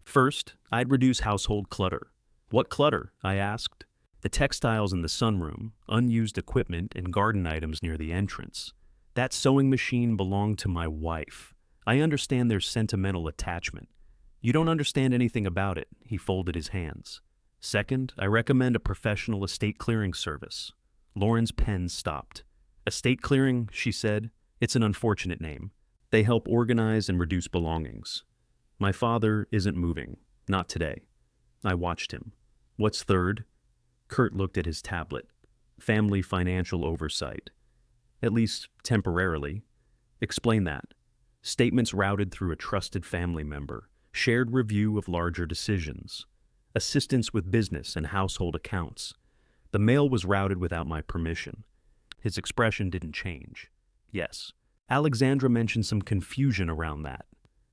First, I'd reduce household clutter. "What clutter?" I asked. "The textiles in the sunroom, unused equipment, and garden items near the entrance. That sewing machine belonged to my wife. I understand there's sentimental attachment." "You don't understand anything about it," he folded his hands. "Second, I recommend a professional estate clearing service." Lauren's pen stopped. "Estate clearing," she said. "It's an unfortunate name. They help organize and reduce belongings. My father isn't moving. Not today." I watched him. "What's third?" Kurt looked at his tablet. "Family financial oversight. At least temporarily." "Explain that." "Statements routed through a trusted family member. Shared review of larger decisions. Assistance with business and household accounts. The mail was routed without my permission." His expression didn't change. "Yes." Alexandra mentioned some confusion around that.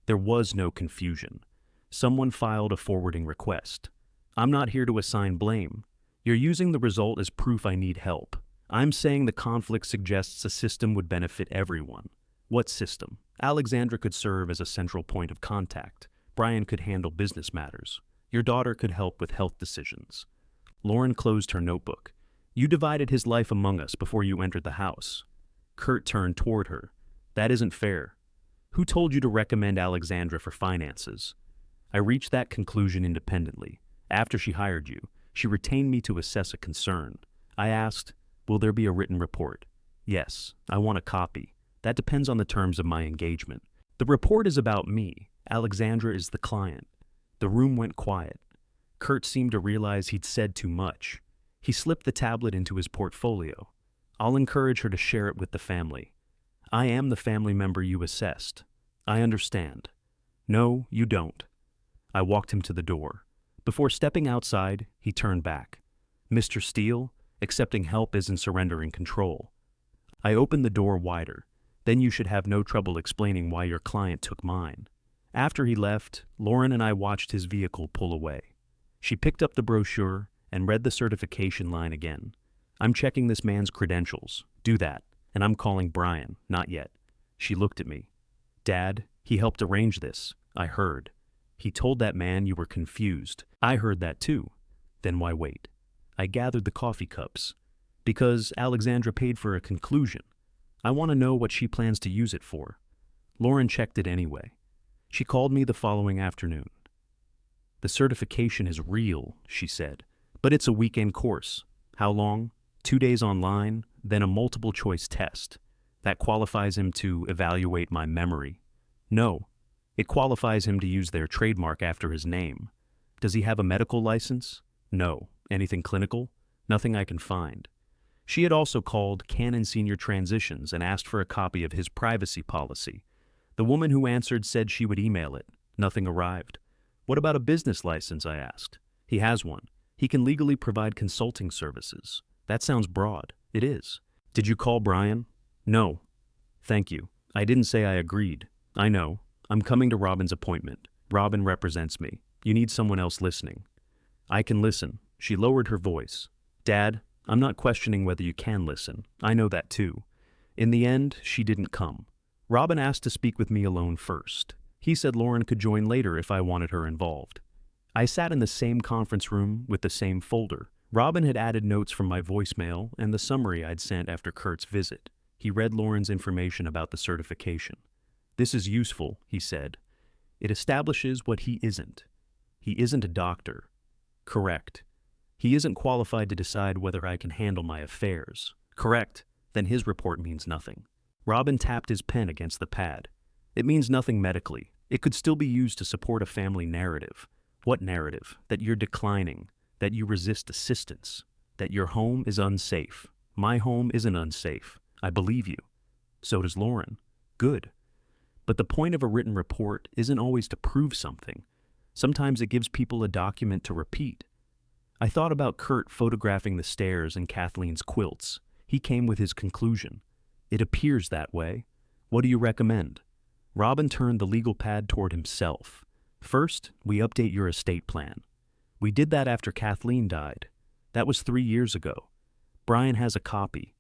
There was no confusion. Someone filed a forwarding request. "I'm not here to assign blame. You're using the result as proof I need help. I'm saying the conflict suggests a system would benefit everyone." "What system?" "Alexandra could serve as a central point of contact. Brian could handle business matters. Your daughter could help with health decisions." Lauren closed her notebook. "You divided his life among us before you entered the house." Kurt turned toward her. "That isn't fair. Who told you to recommend Alexandra for finances?" "I reached that conclusion independently. After she hired you, she retained me to assess a concern. I asked, 'Will there be a written report?' 'Yes, I want a copy. That depends on the terms of my engagement. The report is about me. Alexandra is the client." The room went quiet. Kurt seemed to realize he'd said too much. He slipped the tablet into his portfolio. "I'll encourage her to share it with the family. I am the family member you assessed. I understand." "No, you don't." I walked him to the door. Before stepping outside, he turned back. "Mr. Steele, accepting help isn't surrendering control." I opened the door wider. "Then you should have no trouble explaining why your client took mine." After he left, Lauren and I watched his vehicle pull away. She picked up the brochure and read the certification line again. "I'm checking this man's credentials. Do that. And I'm calling Brian. Not yet." She looked at me. "Dad, he helped arrange this. I heard. He told that man you were confused. I heard that too. Then why wait?" I gathered the coffee cups. "Because Alexandra paid for a conclusion. I want to know what she plans to use it for." Lauren checked it anyway. She called me the following afternoon. "The certification is real," she said, "but it's a weekend course. How long? 2 days online, then a multiple choice test. That qualifies him to evaluate my memory." "No, it qualifies him to use their trademark after his name." Does he have a medical license? No. Anything clinical? Nothing I can find. She had also called Canon Senior Transitions and asked for a copy of his privacy policy. The woman who answered said she would email it. Nothing arrived. What about a business license, I asked. He has one. He can legally provide consulting services. That sounds broad. It is. Did you call Brian? No. Thank you. I didn't say I agreed. I know. I'm coming to Robin's appointment. Robin represents me. You need someone else listening. I can listen. She lowered her voice. Dad, I'm not questioning whether you can listen. I know that too. In the end, she didn't come. Robin asked to speak with me alone first. He said Lauren could join later if I wanted her involved. I sat in the same conference room with the same folder. Robin had added notes from my voicemail and the summary I'd sent after Kurt's visit. He read Lauren's information about the certification. This is useful, he said. It establishes what he isn't. He isn't a doctor. Correct. He isn't qualified to decide whether I can handle my affairs. Correct. Then his report means nothing. Robin tapped his pen against the pad. It means nothing medically. It could still be used to support a family narrative. What narrative? That you're declining, that you resist assistance, that your home is unsafe. My home isn't unsafe. I believe you. So does Lauren. Good. But the point of a written report isn't always to prove something. Sometimes it gives people a document to repeat. I thought about Kurt photographing the stairs and Kathleen's quilts. He came with his conclusion. It appears that way. What do you recommend? Robin turned the legal pad toward himself. First, we update your estate plan. We did that after Kathleen died. That was 3 years ago. Brian has a copy.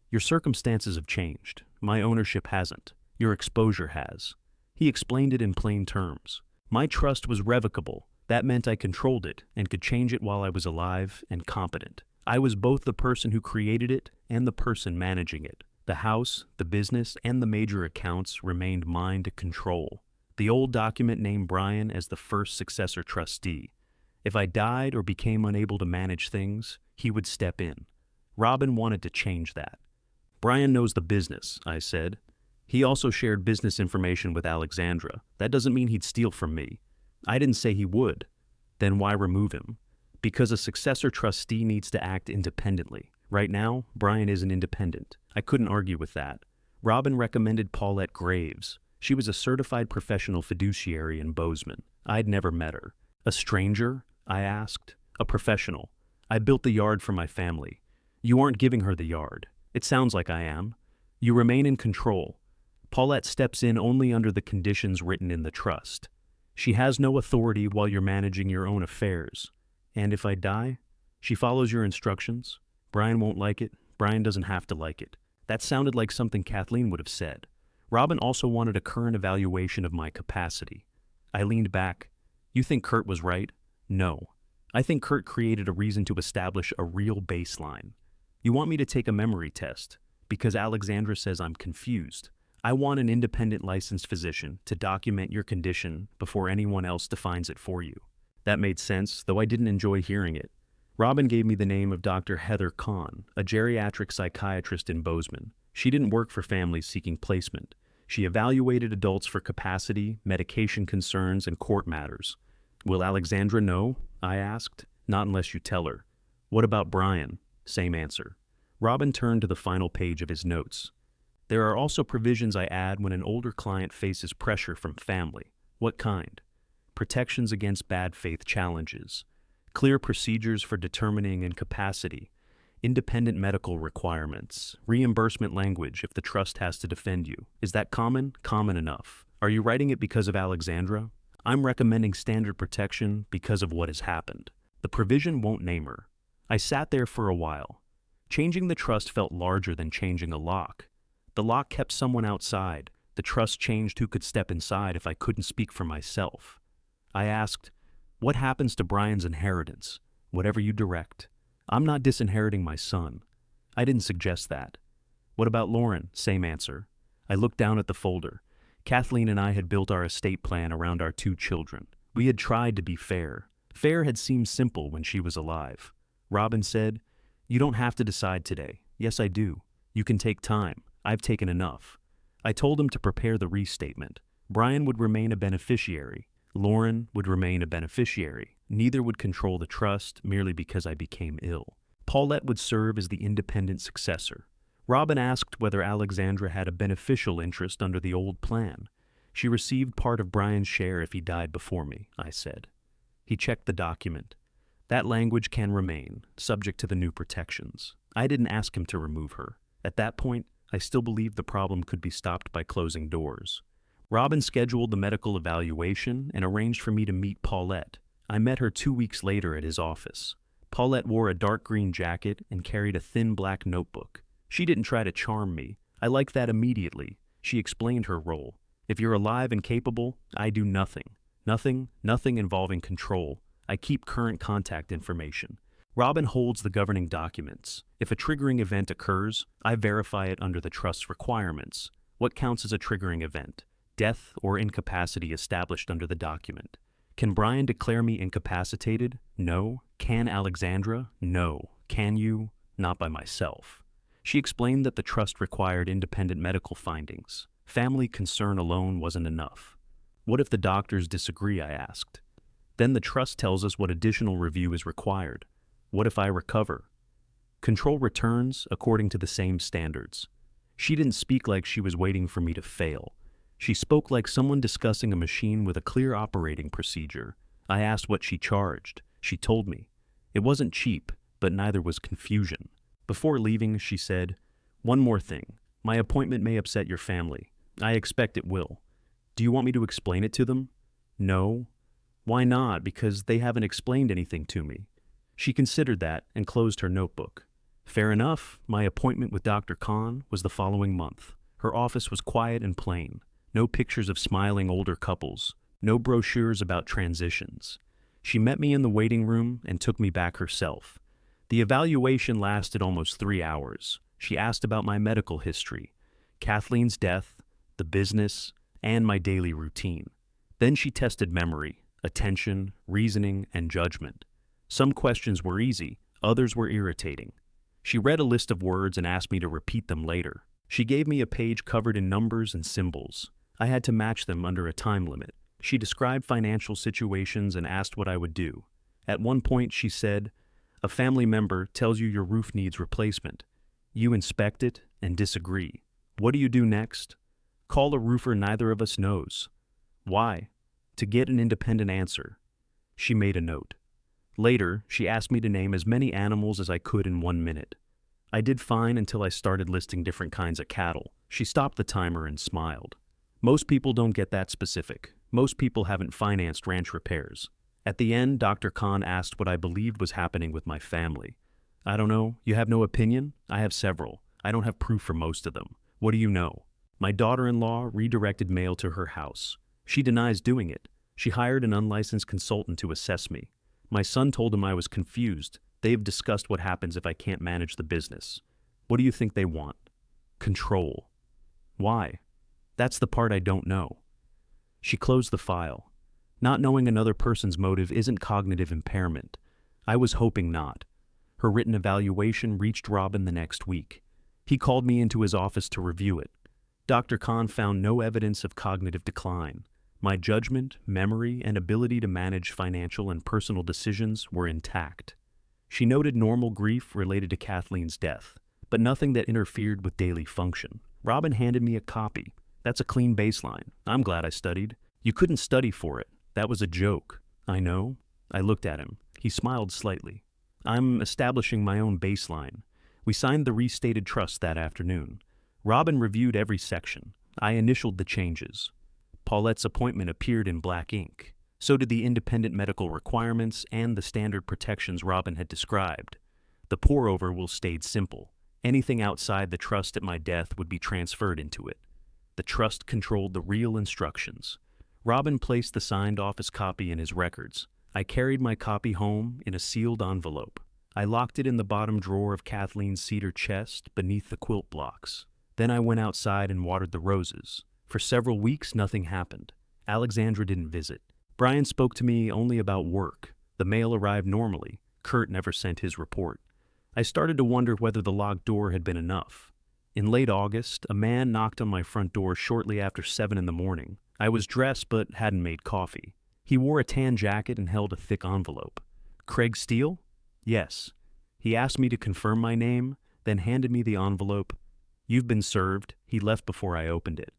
Your circumstances have changed. My ownership hasn't. Your exposure has. He explained it in plain terms. My trust was revocable. That meant I controlled it and could change it while I was alive and competent. I was both the person who created it and the person managing it. The house, the business, and the major accounts remained mine to control. The old document named Brian as the first successor trustee. If I died or became unable to manage things, he would step in. Robin wanted to change that. Brian knows the business, I said. He also shared business information with Alexandra. That doesn't mean he'd steal from me. I didn't say he would. Then why remove him? Because a successor trustee needs to act independently. Right now, Brian isn't independent. I couldn't argue with that. Robin recommended Paulette Graves. She was a certified professional fiduciary in Bozeman. I'd never met her. A stranger? I asked. A professional. I built the yard for my family. You aren't giving her the yard. It sounds like I am. You remain in control. Paulette steps in only under the conditions written in the trust. She has no authority while you're managing your own affairs. And if I die, she follows your instructions. Brian won't like it. Brian doesn't have to like it. That sounded like something Kathleen would have said. Robin also wanted a current evaluation of my capacity. I leaned back. You think Kurt was right? No. I think Kurt created a reason to establish a real baseline. You want me to take a memory test because Alexandra says I'm confused. I want an independent licensed physician to document your condition before anyone else defines it for you. That made sense, though I didn't enjoy hearing it. Robin gave me the name of Dr. Heather Kahn, a geriatric psychiatrist in Bozeman. She didn't work for families seeking placement. She evaluated adults for capacity, medication concerns, and court matters. Will Alexandra know? I asked. Not unless you tell her. What about Brian? Same answer. Robin turned to the final page of his notes. There are also provisions I add when an older client faces pressure from family. What kind? Protections against bad faith challenges. Clear procedures for determining incapacity. Independent medical requirements. Reimbursement language if the trust has to defend you. Is that common? Common enough. Are you writing it because of Alexandra? I'm recommending standard protection because of what has happened. The provision won't name her. I sat there for a while. Changing the trust felt larger than changing a lock. The lock kept someone outside. The trust changed who could step inside if I couldn't speak for myself. I asked, what happens to Brian's inheritance? Whatever you direct. I'm not disinheriting my son. I didn't suggest that. What about Lauren? Same answer. I looked down at the folder. Kathleen and I had built our estate plan around our 2 children. We had tried to be fair. Fair had seemed simple when she was alive. Robin said, you don't have to decide today. Yes, I do. You can take time. I've taken enough. I told him to prepare the restatement. Brian would remain a beneficiary. Lauren would remain a beneficiary. Neither would control the trust merely because I became ill. Paulette would serve as the independent successor. Robin asked whether Alexandra had a beneficial interest under the old plan. She received part of Brian's share if he died before me, I said. He checked the document. That language can remain, subject to the new protections. I didn't ask him to remove her. At that point, I still believed the problem could be stopped by closing doors. Robin scheduled the medical evaluation and arranged for me to meet Paulette. I met her 2 weeks later at his office. Paulette wore a dark green jacket and carried a thin black notebook. She didn't try to charm me. I liked that immediately. She explained her role. If you're alive and capable, I do nothing. Nothing involving control. I keep current contact information. Robin holds the governing documents. If a triggering event occurs, I verify it under the trust's requirements. What counts as a triggering event? Death or incapacity established under the document. Can Brian declare me incapacitated? No. Can Alexandra? No. Can you? Not by myself. She explained that the trust required independent medical findings. Family concern alone wasn't enough. What if the doctors disagree, I asked. Then the trust tells us what additional review is required. What if I recover? Control returns according to the same standards. She didn't speak like she was waiting for me to fail. She spoke like someone discussing a machine with a clear operating procedure. I asked what she charged. She told me. It wasn't cheap, but neither was confusion. Before leaving, she said, "One more thing. My appointment may upset your family. I expect it will. Do you want me to explain it to them?" "No." "Why not? Because they haven't explained anything to me." She considered that and closed her notebook. Fair enough. My appointment with Dr. Khan was the following month. Her office was quiet and plain. No pictures of smiling older couples. No brochures about transitions. She met me in the waiting room and took me back herself. The evaluation lasted almost 3 hours. She asked about my medical history, Kathleen's death, the business, and my daily routine. Then she tested memory, attention, reasoning, and judgment. Some questions were easy, others were irritating. She read a list of words and asked me to repeat them later. She gave me a page covered in numbers and symbols. I had to match them under a time limit. She described financial situations and asked what I would do. At one point, she said, "A family member tells you your roof needs replacement. You inspect it and disagree. What do you do next? Call a roofer neither of us knows. Why? To get an independent answer." She made a note. Later, she asked me to name as many animals as I could in 1 minute. I did fine until I started listing different kinds of cattle. She stopped the timer and smiled. Most people don't get that specific. Most people haven't financed ranch repairs. At the end, Dr. Khan asked what I believed was happening with my family. "I don't know. You have no opinion?" "I have several. I don't have proof for most of them." "What do you know?" "My daughter-in-law redirected mail to her house. She denies doing it. She hired an unlicensed consultant to assess me. My son told him I was confused. They've discussed what happens if I can't manage the business. What do you think they want?" "Control." "Why?" "That's the part I don't know." She closed the file. Not knowing another person's motive isn't cognitive impairment. I was hoping not. Her written evaluation reached Robin the next week. He called me into his office to review it. Dr. Khan found no evidence of cognitive decline. My judgment, memory, and ability to manage financial and personal decisions were intact. She noted normal grief related to Kathleen's death, but nothing that interfered with daily function. Robin handed me a copy. "That's a clean baseline. I'm glad I studied." "You couldn't study for it. That was a joke." "I know." I looked at him. He smiled slightly. "I'm establishing my own baseline." We signed the restated trust that afternoon. Robin reviewed every section. I initialed the changes. Paulette's appointment appeared in black ink. So did the independent medical requirements and the standard protections Robin had described. The pour-over will stayed simple. Anything outside the trust at my death would be transferred into it. The trust controlled the real instructions. Robin placed the signed office copy in his records. I carried my copy home in a sealed envelope. I locked it in the bottom drawer of Kathleen's cedar chest beneath the quilt blocks. Then I went outside and watered the roses. For several weeks, nothing happened. Alexandra didn't visit. Brian spoke to me only about work. The mail arrived normally. Kurt never sent his report. I started to wonder whether the locked door had been enough. In late August, a man knocked on my front door shortly after 7 in the morning. I was dressed but hadn't made coffee. He wore a tan jacket and held a thick envelope. Craig Steele? Yes. He asked me to confirm my name, then handed me the envelope. You've been served. He left before I opened it.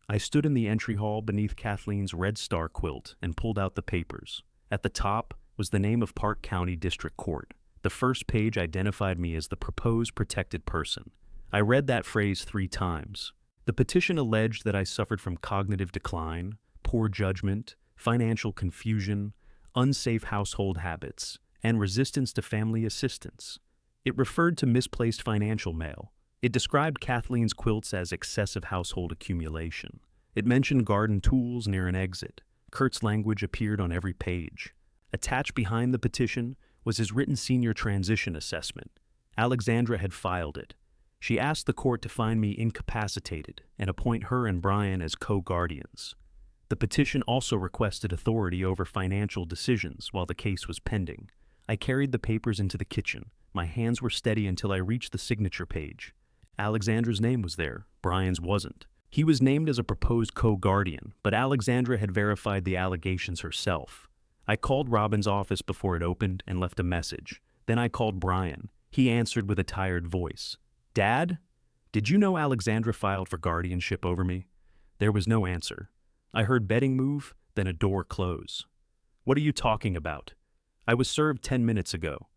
I stood in the entry hall beneath Kathleen's Red Star quilt and pulled out the papers. At the top was the name of Park County District Court. The first page identified me as the proposed protected person. I read that phrase 3 times. The petition alleged that I suffered from cognitive decline, poor judgment, financial confusion, unsafe household habits, and resistance to family assistance. It referred to misplaced financial mail. It described Kathleen's quilts as excessive household accumulation. It mentioned garden tools near an exit. Kurt's language appeared on every page. Attached behind the petition was his written senior transition assessment. Alexandra had filed it. She asked the court to find me incapacitated and appoint her and Brian as co-guardians. The petition also requested authority over financial decisions while the case was pending. I carried the papers into the kitchen. My hands were steady until I reached the signature page. Alexandra's name was there. Brian's wasn't. He was named as a proposed co-guardian, but Alexandra had verified the allegations herself. I called Robin's office before it opened and left a message. Then I called Brian. He answered with a tired voice. Dad? Did you know Alexandra filed for guardianship over me? There was no answer. I heard bedding move, then a door close. What are you talking about? I was served 10 minutes ago.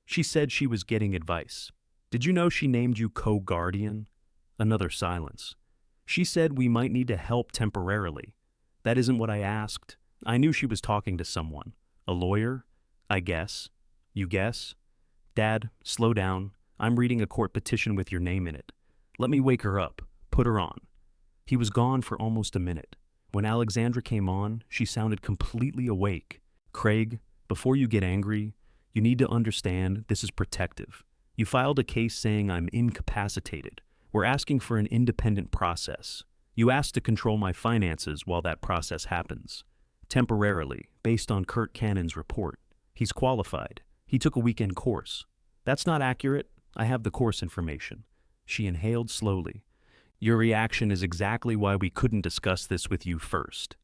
She said she was getting advice. Did you know she named you co-guardian? Another silence. She said we might need to help temporarily. That isn't what I asked. I knew she was talking to someone. A lawyer? I guess. You guess? Dad, slow down. I'm reading a court petition with your name in it. Let me wake her up. Put her on. He was gone for almost a minute. When Alexandra came on, she sounded completely awake. Craig, before you get angry, you need to understand this is protective. You filed a case saying I'm incapacitated. We're asking for an independent process. You asked to control my finances while that process happens. Temporarily, based on Kurt Cannon's report. He's qualified. He took a weekend course. That's not accurate. I have the course information. She inhaled slowly. Your reaction is exactly why we couldn't discuss this with you first.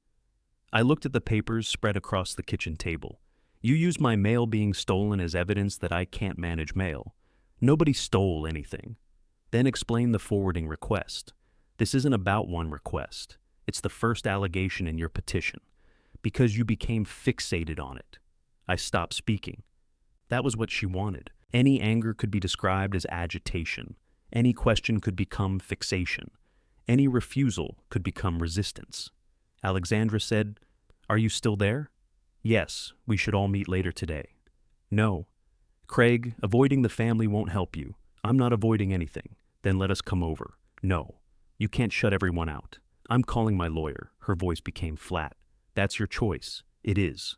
I looked at the papers spread across the kitchen table. You used my mail being stolen as evidence that I can't manage mail. Nobody stole anything. Then explain the forwarding request. This isn't about one request. It's the first allegation in your petition. Because you became fixated on it. I stopped speaking. That was what she wanted. Any anger could be described as agitation. Any question could become fixation. Any refusal could become resistance. Alexandra said, Are you still there? Yes, we should all meet later today. No. Craig, avoiding the family won't help you. I'm not avoiding anything. Then let us come over. No. You can't shut everyone out. I'm calling my lawyer. Her voice became flat. That's your choice. It is.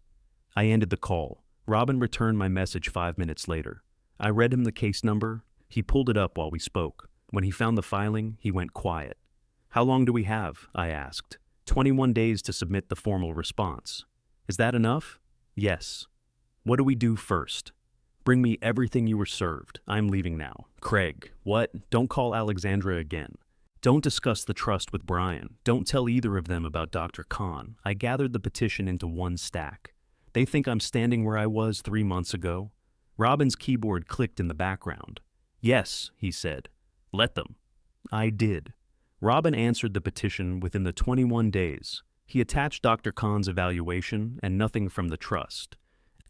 I ended the call. Robin returned my message 5 minutes later. I read him the case number. He pulled it up while we spoke. When he found the filing, he went quiet. How long do we have? I asked. 21 days to submit the formal response. Is that enough? Yes. What do we do first? Bring me everything you were served. I'm leaving now. Craig, what? Don't call Alexandra again. Don't discuss the trust with Brian. Don't tell either of them about Dr. Khan. I gathered the petition into one stack. They think I'm standing where I was 3 months ago. Robin's keyboard clicked in the background. Yes, he said. Let them. I did. Robin answered the petition within the 21 days. He attached Dr. Khan's evaluation and nothing from the trust.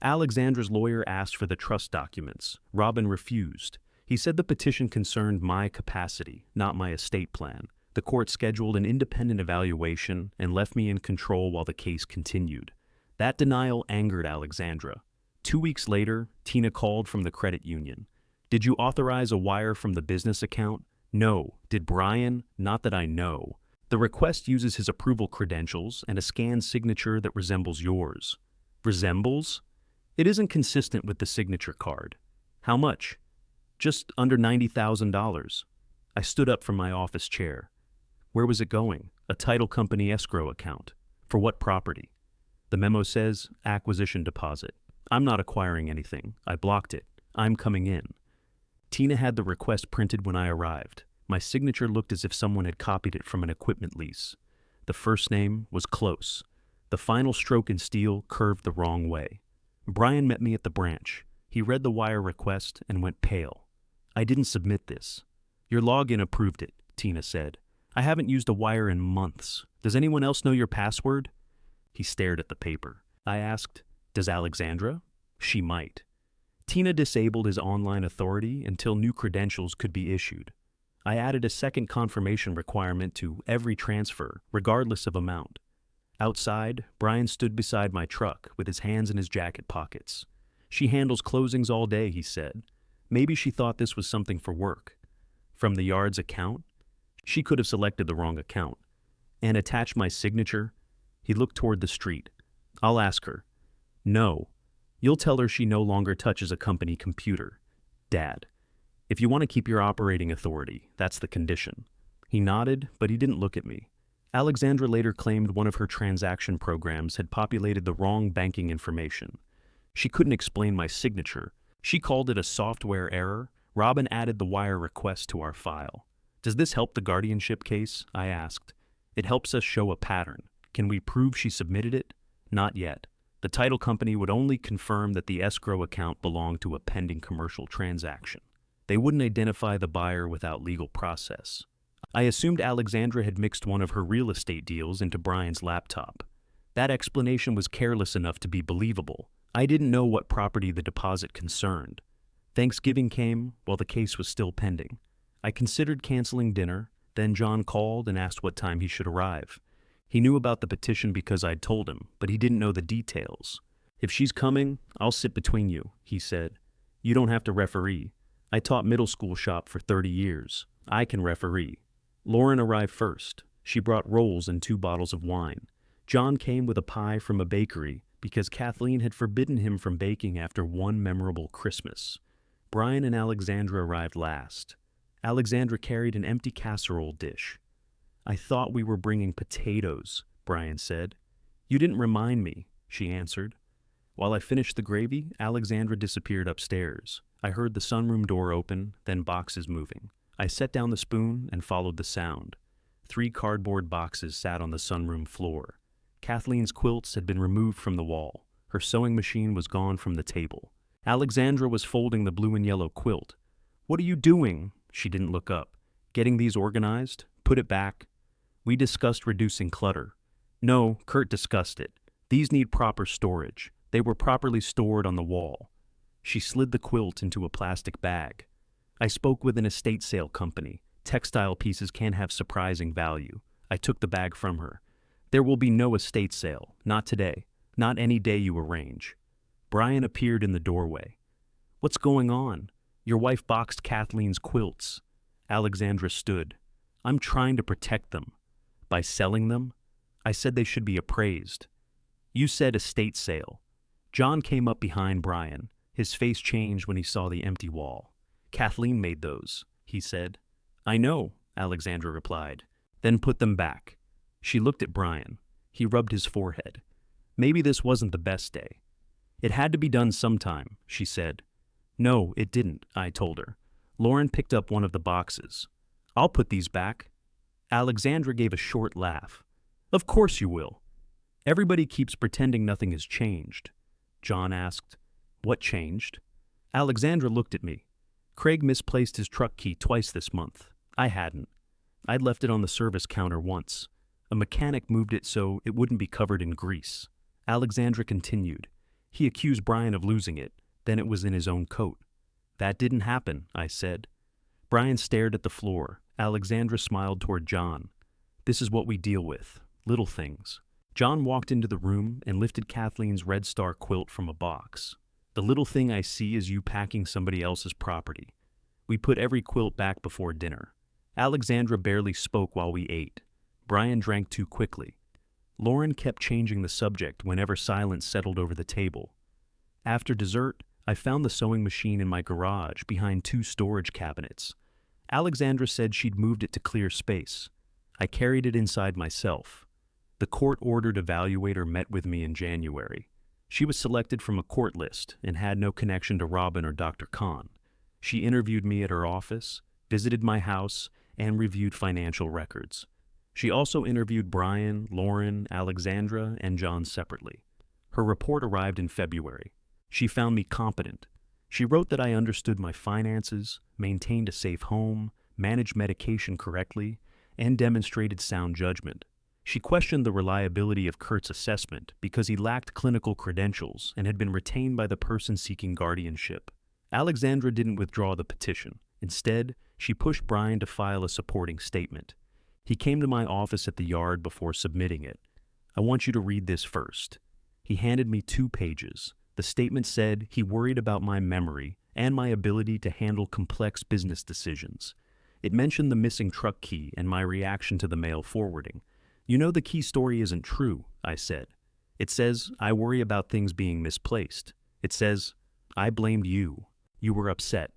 Alexandra's lawyer asked for the trust documents. Robin refused. He said the petition concerned my capacity, not my estate plan. The court scheduled an independent evaluation and left me in control while the case continued. That denial angered Alexandra. 2 weeks later, Tina called from the credit union. Did you authorize a wire from the business account? No. Did Brian? Not that I know. The request uses his approval credentials and a scanned signature that resembles yours. Resembles? It isn't consistent with the signature card. How much? Just under $90,000. I stood up from my office chair. Where was it going? A title company escrow account. For what property? The memo says, acquisition deposit. I'm not acquiring anything. I blocked it. I'm coming in. Tina had the request printed when I arrived. My signature looked as if someone had copied it from an equipment lease. The first name was close. The final stroke in steel curved the wrong way. Brian met me at the branch. He read the wire request and went pale. I didn't submit this. Your login approved it, Tina said. I haven't used a wire in months. Does anyone else know your password? He stared at the paper. I asked, does Alexandra? She might. Tina disabled his online authority until new credentials could be issued. I added a second confirmation requirement to every transfer, regardless of amount. Outside, Brian stood beside my truck with his hands in his jacket pockets. She handles closings all day, he said. Maybe she thought this was something for work. From the yard's account? She could have selected the wrong account. And attached my signature? He looked toward the street. I'll ask her. No. You'll tell her she no longer touches a company computer. Dad. If you want to keep your operating authority, that's the condition. He nodded, but he didn't look at me. Alexandra later claimed one of her transaction programs had populated the wrong banking information. She couldn't explain my signature. She called it a software error. Robin added the wire request to our file. Does this help the guardianship case? I asked. It helps us show a pattern. Can we prove she submitted it? Not yet. The title company would only confirm that the escrow account belonged to a pending commercial transaction. They wouldn't identify the buyer without legal process. I assumed Alexandra had mixed one of her real estate deals into Brian's laptop. That explanation was careless enough to be believable. I didn't know what property the deposit concerned. Thanksgiving came while the case was still pending. I considered canceling dinner, then John called and asked what time he should arrive. He knew about the petition because I'd told him, but he didn't know the details. If she's coming, I'll sit between you, he said. You don't have to referee. I taught middle school shop for 30 years. I can referee. Lauren arrived first. She brought rolls and 2 bottles of wine. John came with a pie from a bakery because Kathleen had forbidden him from baking after one memorable Christmas. Brian and Alexandra arrived last. Alexandra carried an empty casserole dish. I thought we were bringing potatoes, Brian said. You didn't remind me, she answered. While I finished the gravy, Alexandra disappeared upstairs. I heard the sunroom door open, then boxes moving. I set down the spoon and followed the sound. 3 cardboard boxes sat on the sunroom floor. Kathleen's quilts had been removed from the wall. Her sewing machine was gone from the table. Alexandra was folding the blue and yellow quilt. What are you doing? She didn't look up. Getting these organized? Put it back. We discussed reducing clutter. No, Kurt discussed it. These need proper storage. They were properly stored on the wall. She slid the quilt into a plastic bag. I spoke with an estate sale company. Textile pieces can have surprising value. I took the bag from her. There will be no estate sale. Not today. Not any day you arrange. Brian appeared in the doorway. What's going on? Your wife boxed Kathleen's quilts. Alexandra stood. I'm trying to protect them. By selling them? I said they should be appraised. You said estate sale. John came up behind Brian. His face changed when he saw the empty wall. Kathleen made those, he said. I know, Alexandra replied. Then put them back. She looked at Brian. He rubbed his forehead. Maybe this wasn't the best day. It had to be done sometime, she said. No, it didn't, I told her. Lauren picked up one of the boxes. I'll put these back. Alexandra gave a short laugh. Of course you will. Everybody keeps pretending nothing has changed. John asked, What changed? Alexandra looked at me. Craig misplaced his truck key twice this month. I hadn't. I'd left it on the service counter once. A mechanic moved it so it wouldn't be covered in grease. Alexandra continued. He accused Brian of losing it. Then it was in his own coat. That didn't happen, I said. Brian stared at the floor. Alexandra smiled toward John. This is what we deal with. Little things. John walked into the room and lifted Kathleen's Red Star quilt from a box. The little thing I see is you packing somebody else's property. We put every quilt back before dinner. Alexandra barely spoke while we ate. Brian drank too quickly. Lauren kept changing the subject whenever silence settled over the table. After dessert, I found the sewing machine in my garage behind 2 storage cabinets. Alexandra said she'd moved it to clear space. I carried it inside myself. The court-ordered evaluator met with me in January. She was selected from a court list and had no connection to Robin or Dr. Khan. She interviewed me at her office, visited my house, and reviewed financial records. She also interviewed Brian, Lauren, Alexandra, and John separately. Her report arrived in February. She found me competent. She wrote that I understood my finances, maintained a safe home, managed medication correctly, and demonstrated sound judgment. She questioned the reliability of Kurt's assessment because he lacked clinical credentials and had been retained by the person seeking guardianship. Alexandra didn't withdraw the petition. Instead, she pushed Brian to file a supporting statement. He came to my office at the yard before submitting it. "I want you to read this first." He handed me 2 pages. The statement said he worried about my memory and my ability to handle complex business decisions. It mentioned the missing truck key and my reaction to the mail forwarding. "You know the key story isn't true," I said. "It says I worry about things being misplaced. It says I blamed you. You were upset.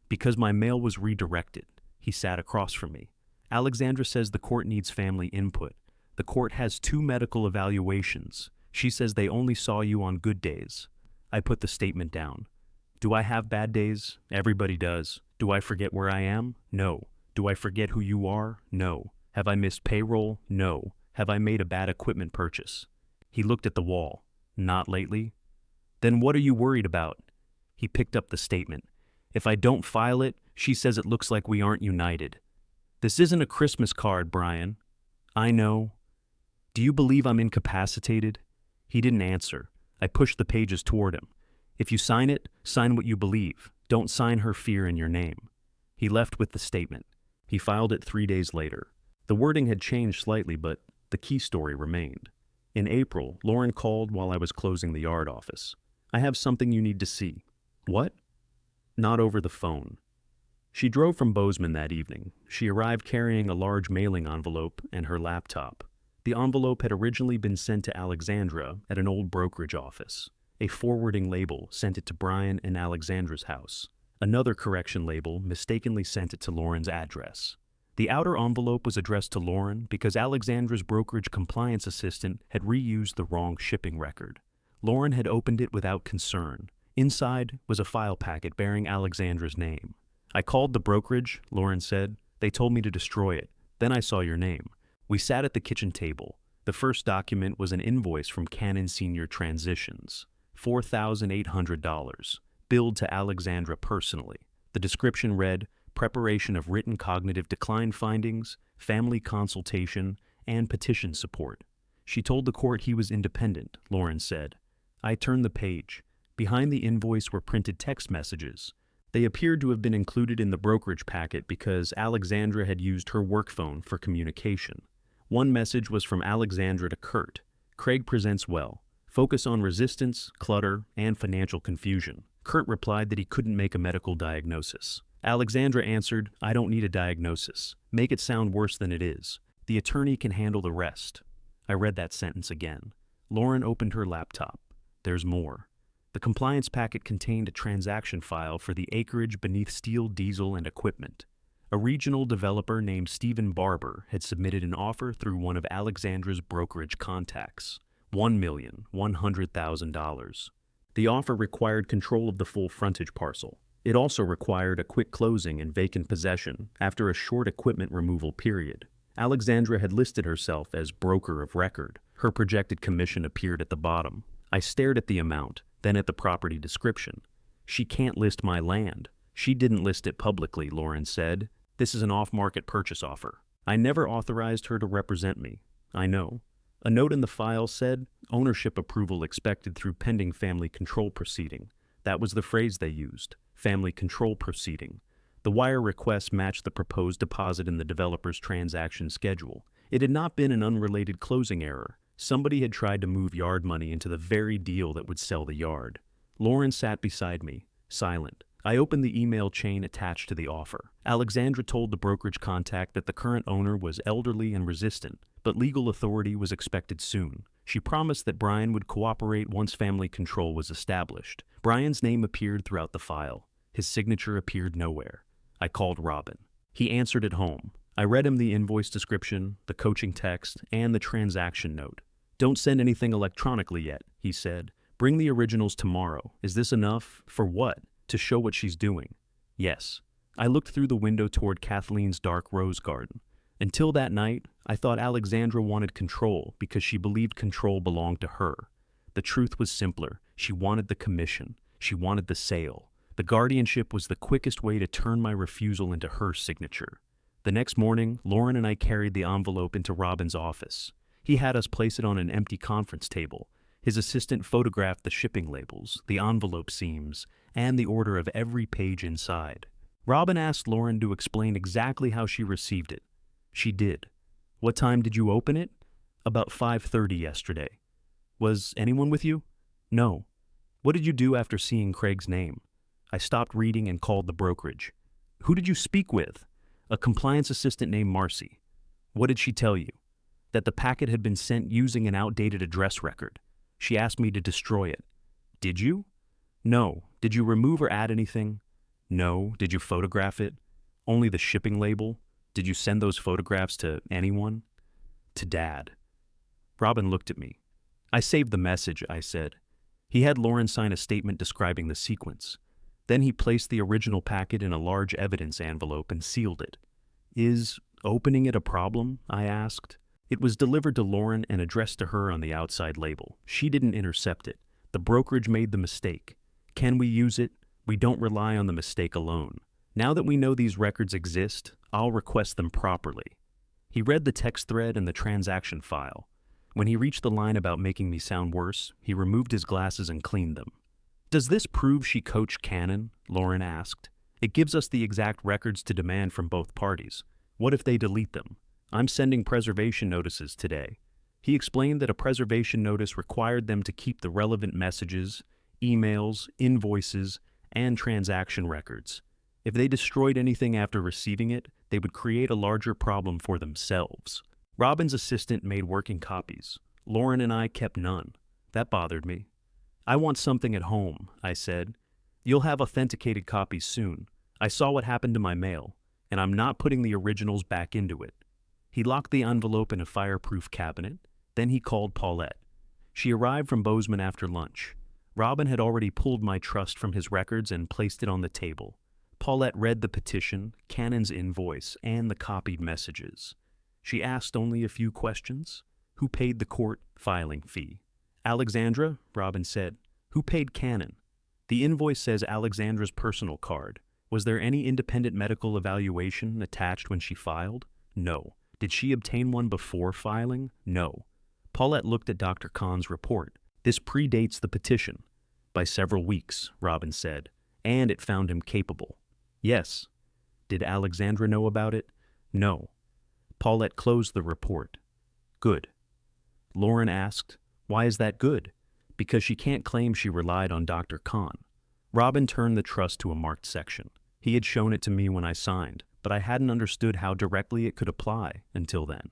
Because my mail was redirected." He sat across from me. "Alexandra says the court needs family input. The court has 2 medical evaluations. She says they only saw you on good days." I put the statement down. "Do I have bad days? Everybody does. Do I forget where I am? No. Do I forget who you are? No. Have I missed payroll? No. Have I made a bad equipment purchase?" He looked at the wall. "Not lately." "Then what are you worried about?" He picked up the statement. "If I don't file it, she says it looks like we aren't united." "This isn't a Christmas card, Brian." "I know." "Do you believe I'm incapacitated?" He didn't answer. I pushed the pages toward him. "If you sign it, sign what you believe. Don't sign her fear in your name." He left with the statement. He filed it 3 days later. The wording had changed slightly, but the key story remained. In April, Lauren called while I was closing the yard office. "I have something you need to see." "What?" "Not over the phone." She drove from Bozeman that evening. She arrived carrying a large mailing envelope and her laptop. The envelope had originally been sent to Alexandra at an old brokerage office. A forwarding label sent it to Brian and Alexandra's house. Another correction label mistakenly sent it to Lauren's address. The outer envelope was addressed to Lauren because Alexandra's brokerage compliance assistant had reused the wrong shipping record. Lauren had opened it without concern. Inside was a file packet bearing Alexandra's name. "I called the brokerage," Lauren said. "They told me to destroy it. Then I saw your name." We sat at the kitchen table. The first document was an invoice from Canon Senior Transitions, $4,800, billed to Alexandra personally. The description read, "Preparation of written cognitive decline findings, family consultation, and petition support." She told the court he was independent, Lauren said. I turned the page. Behind the invoice were printed text messages. They appeared to have been included in the brokerage packet because Alexandra had used her work phone for communication. One message was from Alexandra to Kurt. "Craig presents well. Focus on resistance, clutter, and financial confusion." Kurt replied that he couldn't make a medical diagnosis. Alexandra answered, "I don't need a diagnosis. Make it sound worse than it is. The attorney can handle the rest." I read that sentence again. Lauren opened her laptop. There's more. The compliance packet contained a transaction file for the acreage beneath Steel Diesel and Equipment. A regional developer named Stephen Barber had submitted an offer through one of Alexandra's brokerage contacts, $1,100,000. The offer required control of the full frontage parcel. It also required a quick closing and vacant possession after a short equipment removal period. Alexandra had listed herself as broker of record. Her projected commission appeared at the bottom. I stared at the amount, then at the property description. "She can't list my land." "She didn't list it publicly," Lauren said. "This is an off-market purchase offer. I never authorized her to represent me." "I know." A note in the file said, "Ownership approval expected through pending family control proceeding." That was the phrase they used, family control proceeding. The wire request matched the proposed deposit in the developer's transaction schedule. It had not been an unrelated closing error. Somebody had tried to move yard money into the very deal that would sell the yard. Lauren sat beside me, silent. I opened the email chain attached to the offer. Alexandra told the brokerage contact that the current owner was elderly and resistant, but legal authority was expected soon. She promised that Brian would cooperate once family control was established. Brian's name appeared throughout the file. His signature appeared nowhere. I called Robin. He answered at home. I read him the invoice description, the coaching text, and the transaction note. "Don't send anything electronically yet," he said. "Bring the originals tomorrow. Is this enough? For what? To show what she's doing." "Yes." I looked through the window toward Kathleen's dark rose garden. Until that night, I thought Alexandra wanted control because she believed control belonged to her. The truth was simpler. She wanted the commission. She wanted the sale. The guardianship was the quickest way to turn my refusal into her signature. The next morning, Lauren and I carried the envelope into Robin's office. He had us place it on an empty conference table. His assistant photographed the shipping labels, the envelope seams, and the order of every page inside. Robin asked Lauren to explain exactly how she received it. She did. "What time did you open it?" "About 5:30 yesterday." "Was anyone with you?" "No." "What did you do after seeing Craig's name?" "I stopped reading and called the brokerage." "Who did you speak with?" "A compliance assistant named Marcy." "What did she tell you?" "That the packet had been sent using an outdated address record. She asked me to destroy it." "Did you?" "No." "Did you remove or add anything?" "No." "Did you photograph it?" "Only the shipping label." "Did you send those photographs to anyone?" "To Dad." Robin looked at me. "I saved the message," I said. He had Lauren sign a statement describing the sequence. Then he placed the original packet in a large evidence envelope and sealed it. "Is opening it a problem?" I asked. It was delivered to Lauren and addressed to her on the outside label. She didn't intercept it. The brokerage made the mistake. Can we use it? We don't rely on the mistake alone. Now that we know these records exist, I'll request them properly. He read the text thread and the transaction file. When he reached the line about making me sound worse, he removed his glasses and cleaned them. "Does this prove she coached Cannon?" Lauren asked. "It gives us the exact records to demand from both parties. What if they delete them? I'm sending preservation notices today." He explained that a preservation notice required them to keep the relevant messages, emails, invoices, and transaction records. If they destroyed anything after receiving it, they would create a larger problem for themselves. Robin's assistant made working copies. Lauren and I kept none. That bothered me. "I want something at home," I said. "You'll have authenticated copies soon. I saw what happened to my mail, and I'm not putting the originals back into it." He locked the envelope in a fireproof cabinet. Then he called Paulette. She arrived from Bozeman after lunch. Robin had already pulled my trust from his records and placed it on the table. Paulette read the petition, Cannon's invoice, and the copied messages. She asked only a few questions. "Who paid the court filing fee?" "Alexandra," Robin said. "Who paid Cannon?" "The invoice says Alexandra's personal card. Was there any independent medical evaluation attached when she filed?" "No." "Did she obtain one before filing?" "No." Paulette looked at Dr. Kahn's report. "This predates the petition." "By several weeks," Robin said, "and it found him capable." "Yes." "Did Alexandra know about it?" "No." Paulette closed the report. "Good." Lauren asked, "Why is that good?" "Because she can't claim she relied on Dr. Kahn." Robin turned the trust to a marked section. He had shown it to me when I signed, but I hadn't understood how directly it could apply until then.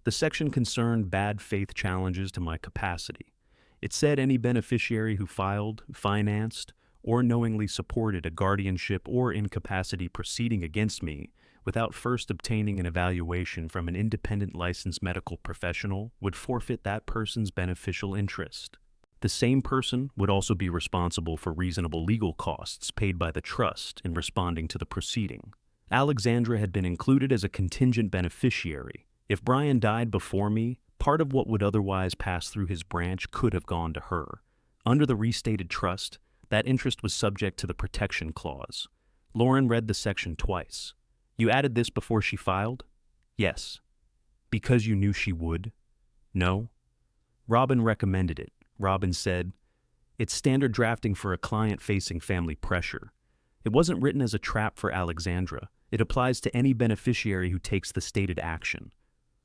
The section concerned bad faith challenges to my capacity. It said any beneficiary who filed, financed, or knowingly supported a guardianship or incapacity proceeding against me without first obtaining an evaluation from an independent licensed medical professional would forfeit that person's beneficial interest. The same person would also be responsible for reasonable legal costs paid by the trust in responding to the proceeding. Alexandra had been included as a contingent beneficiary. If Brian died before me, part of what would otherwise pass through his branch could have gone to her. Under the restated trust, that interest was subject to the protection clause. Lauren read the section twice. "You added this before she filed?" "Yes." "Because you knew she would?" "No." Robin recommended it. Robin said, "It's standard drafting for a client facing family pressure. It wasn't written as a trap for Alexandra. It applies to any beneficiary who takes the stated action."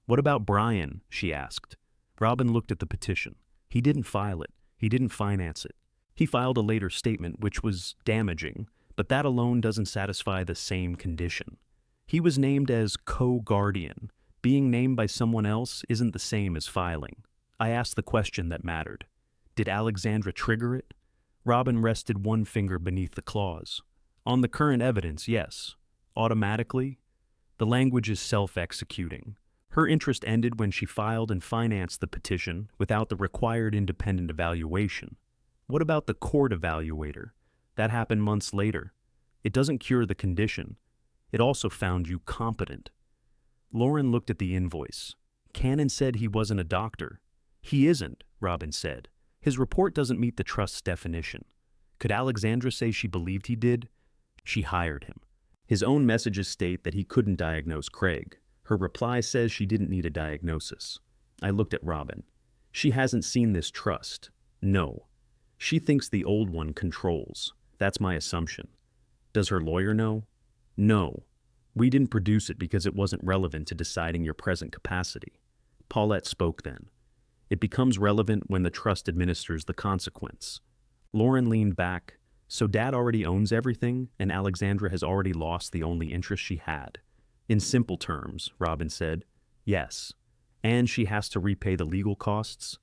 "What about Brian?" she asked. Robin looked at the petition. "He didn't file it. He didn't finance it. He filed a later statement which was damaging, but that alone doesn't satisfy the same condition. He was named as co-guardian. Being named by someone else isn't the same as filing." I asked the question that mattered. Did Alexandra trigger it? Robin rested one finger beneath the clause. "On the current evidence, yes. Automatically? The language is self-executing. Her interest ended when she filed and financed the petition without the required independent evaluation. What about the court evaluator? That happened months later. It doesn't cure the condition. It also found you competent." Lauren looked at the invoice. Cannon said he wasn't a doctor. He isn't, Robin said. His report doesn't meet the trust's definition. Could Alexandra say she believed he did? She hired him. His own messages state that he couldn't diagnose Craig. Her reply says she didn't need a diagnosis. I looked at Robin. She hasn't seen this trust. No. She thinks the old one controls. That's my assumption. Does her lawyer know? No. We didn't produce it because it wasn't relevant to deciding your present capacity. Paulette spoke then. It becomes relevant when the trust administers the consequence. Lauren leaned back. So Dad already owns everything, and Alexandra has already lost the only interest she had. In simple terms, Robin said, yes. And she has to repay the legal costs.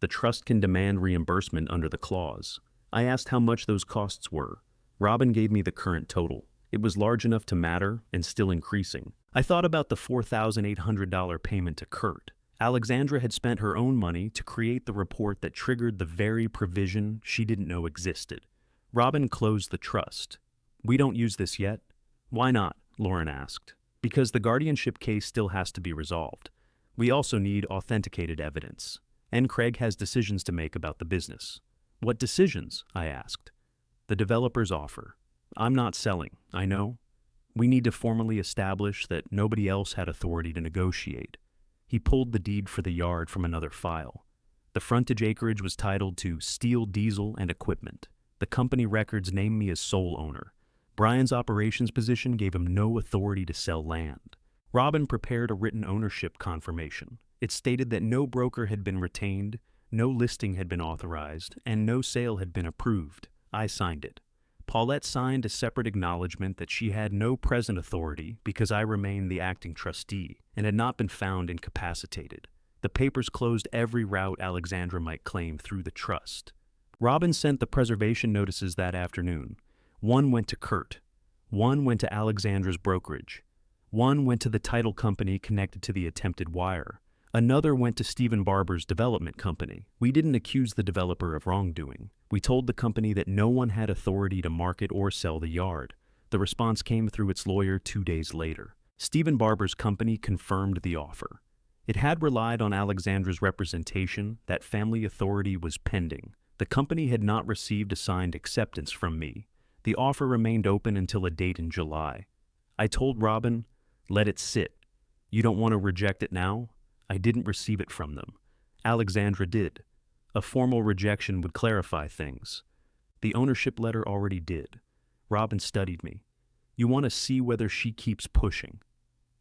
The trust can demand reimbursement under the clause. I asked how much those costs were. Robin gave me the current total. It was large enough to matter and still increasing. I thought about the $4,800 payment to Kurt. Alexandra had spent her own money to create the report that triggered the very provision she didn't know existed. Robin closed the trust. We don't use this yet? Why not? Lauren asked. Because the guardianship case still has to be resolved. We also need authenticated evidence. And Craig has decisions to make about the business. What decisions? I asked. The developer's offer. I'm not selling, I know. We need to formally establish that nobody else had authority to negotiate. He pulled the deed for the yard from another file. The frontage acreage was titled to Steel Diesel and Equipment. The company records named me as sole owner. Brian's operations position gave him no authority to sell land. Robin prepared a written ownership confirmation. It stated that no broker had been retained, no listing had been authorized, and no sale had been approved. I signed it. Paulette signed a separate acknowledgement that she had no present authority because I remained the acting trustee and had not been found incapacitated. The papers closed every route Alexandra might claim through the trust. Robin sent the preservation notices that afternoon. One went to Kurt. One went to Alexandra's brokerage. One went to the title company connected to the attempted wire. Another went to Stephen Barber's development company. We didn't accuse the developer of wrongdoing. We told the company that no one had authority to market or sell the yard. The response came through its lawyer 2 days later. Stephen Barber's company confirmed the offer. It had relied on Alexandra's representation that family authority was pending. The company had not received a signed acceptance from me. The offer remained open until a date in July. I told Robin, let it sit. You don't want to reject it now? I didn't receive it from them. Alexandra did. A formal rejection would clarify things. The ownership letter already did. Robin studied me. You want to see whether she keeps pushing?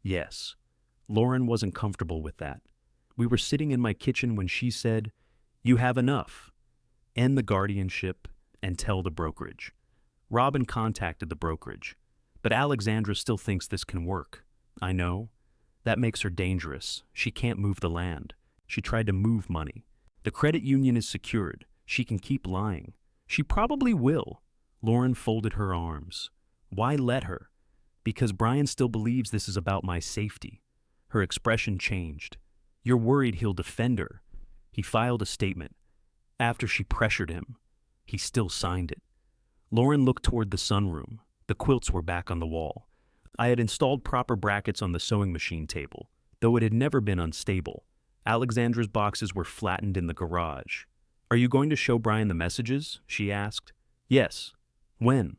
Yes. Lauren wasn't comfortable with that. We were sitting in my kitchen when she said, you have enough. End the guardianship and tell the brokerage. Robin contacted the brokerage. But Alexandra still thinks this can work. I know. That makes her dangerous. She can't move the land. She tried to move money. The credit union is secured. She can keep lying. She probably will. Lauren folded her arms. Why let her? Because Brian still believes this is about my safety. Her expression changed. You're worried he'll defend her. He filed a statement. After she pressured him, he still signed it. Lauren looked toward the sunroom. The quilts were back on the wall. I had installed proper brackets on the sewing machine table, though it had never been unstable. Alexandra's boxes were flattened in the garage. Are you going to show Brian the messages? She asked. Yes. When?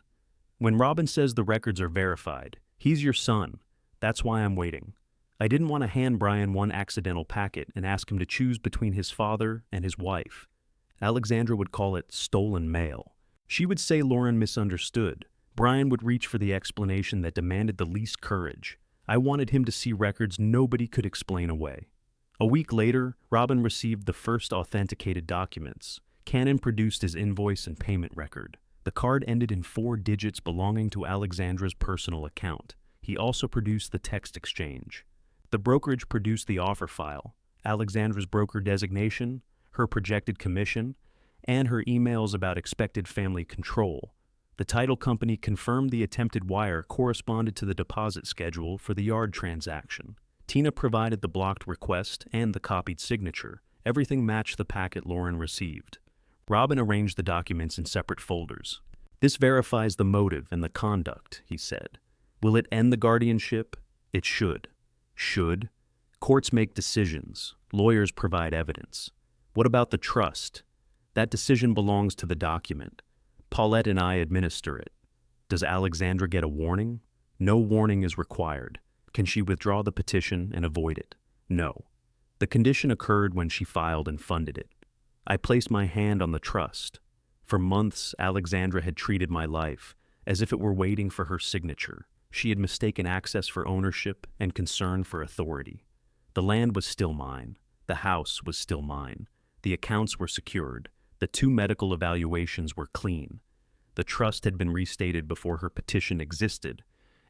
When Robin says the records are verified. He's your son. That's why I'm waiting. I didn't want to hand Brian one accidental packet and ask him to choose between his father and his wife. Alexandra would call it stolen mail. She would say Lauren misunderstood. Brian would reach for the explanation that demanded the least courage. I wanted him to see records nobody could explain away. A week later, Robin received the first authenticated documents. Cannon produced his invoice and payment record. The card ended in 4 digits belonging to Alexandra's personal account. He also produced the text exchange. The brokerage produced the offer file, Alexandra's broker designation, her projected commission, and her emails about expected family control. The title company confirmed the attempted wire corresponded to the deposit schedule for the yard transaction. Tina provided the blocked request and the copied signature. Everything matched the packet Lauren received. Robin arranged the documents in separate folders. This verifies the motive and the conduct, he said. Will it end the guardianship? It should. Should? Courts make decisions. Lawyers provide evidence. What about the trust? That decision belongs to the document. Paulette and I administer it. Does Alexandra get a warning? No warning is required. Can she withdraw the petition and avoid it? No. The condition occurred when she filed and funded it. I placed my hand on the trust. For months, Alexandra had treated my life as if it were waiting for her signature. She had mistaken access for ownership and concern for authority. The land was still mine. The house was still mine. The accounts were secured. The 2 medical evaluations were clean. The trust had been restated before her petition existed,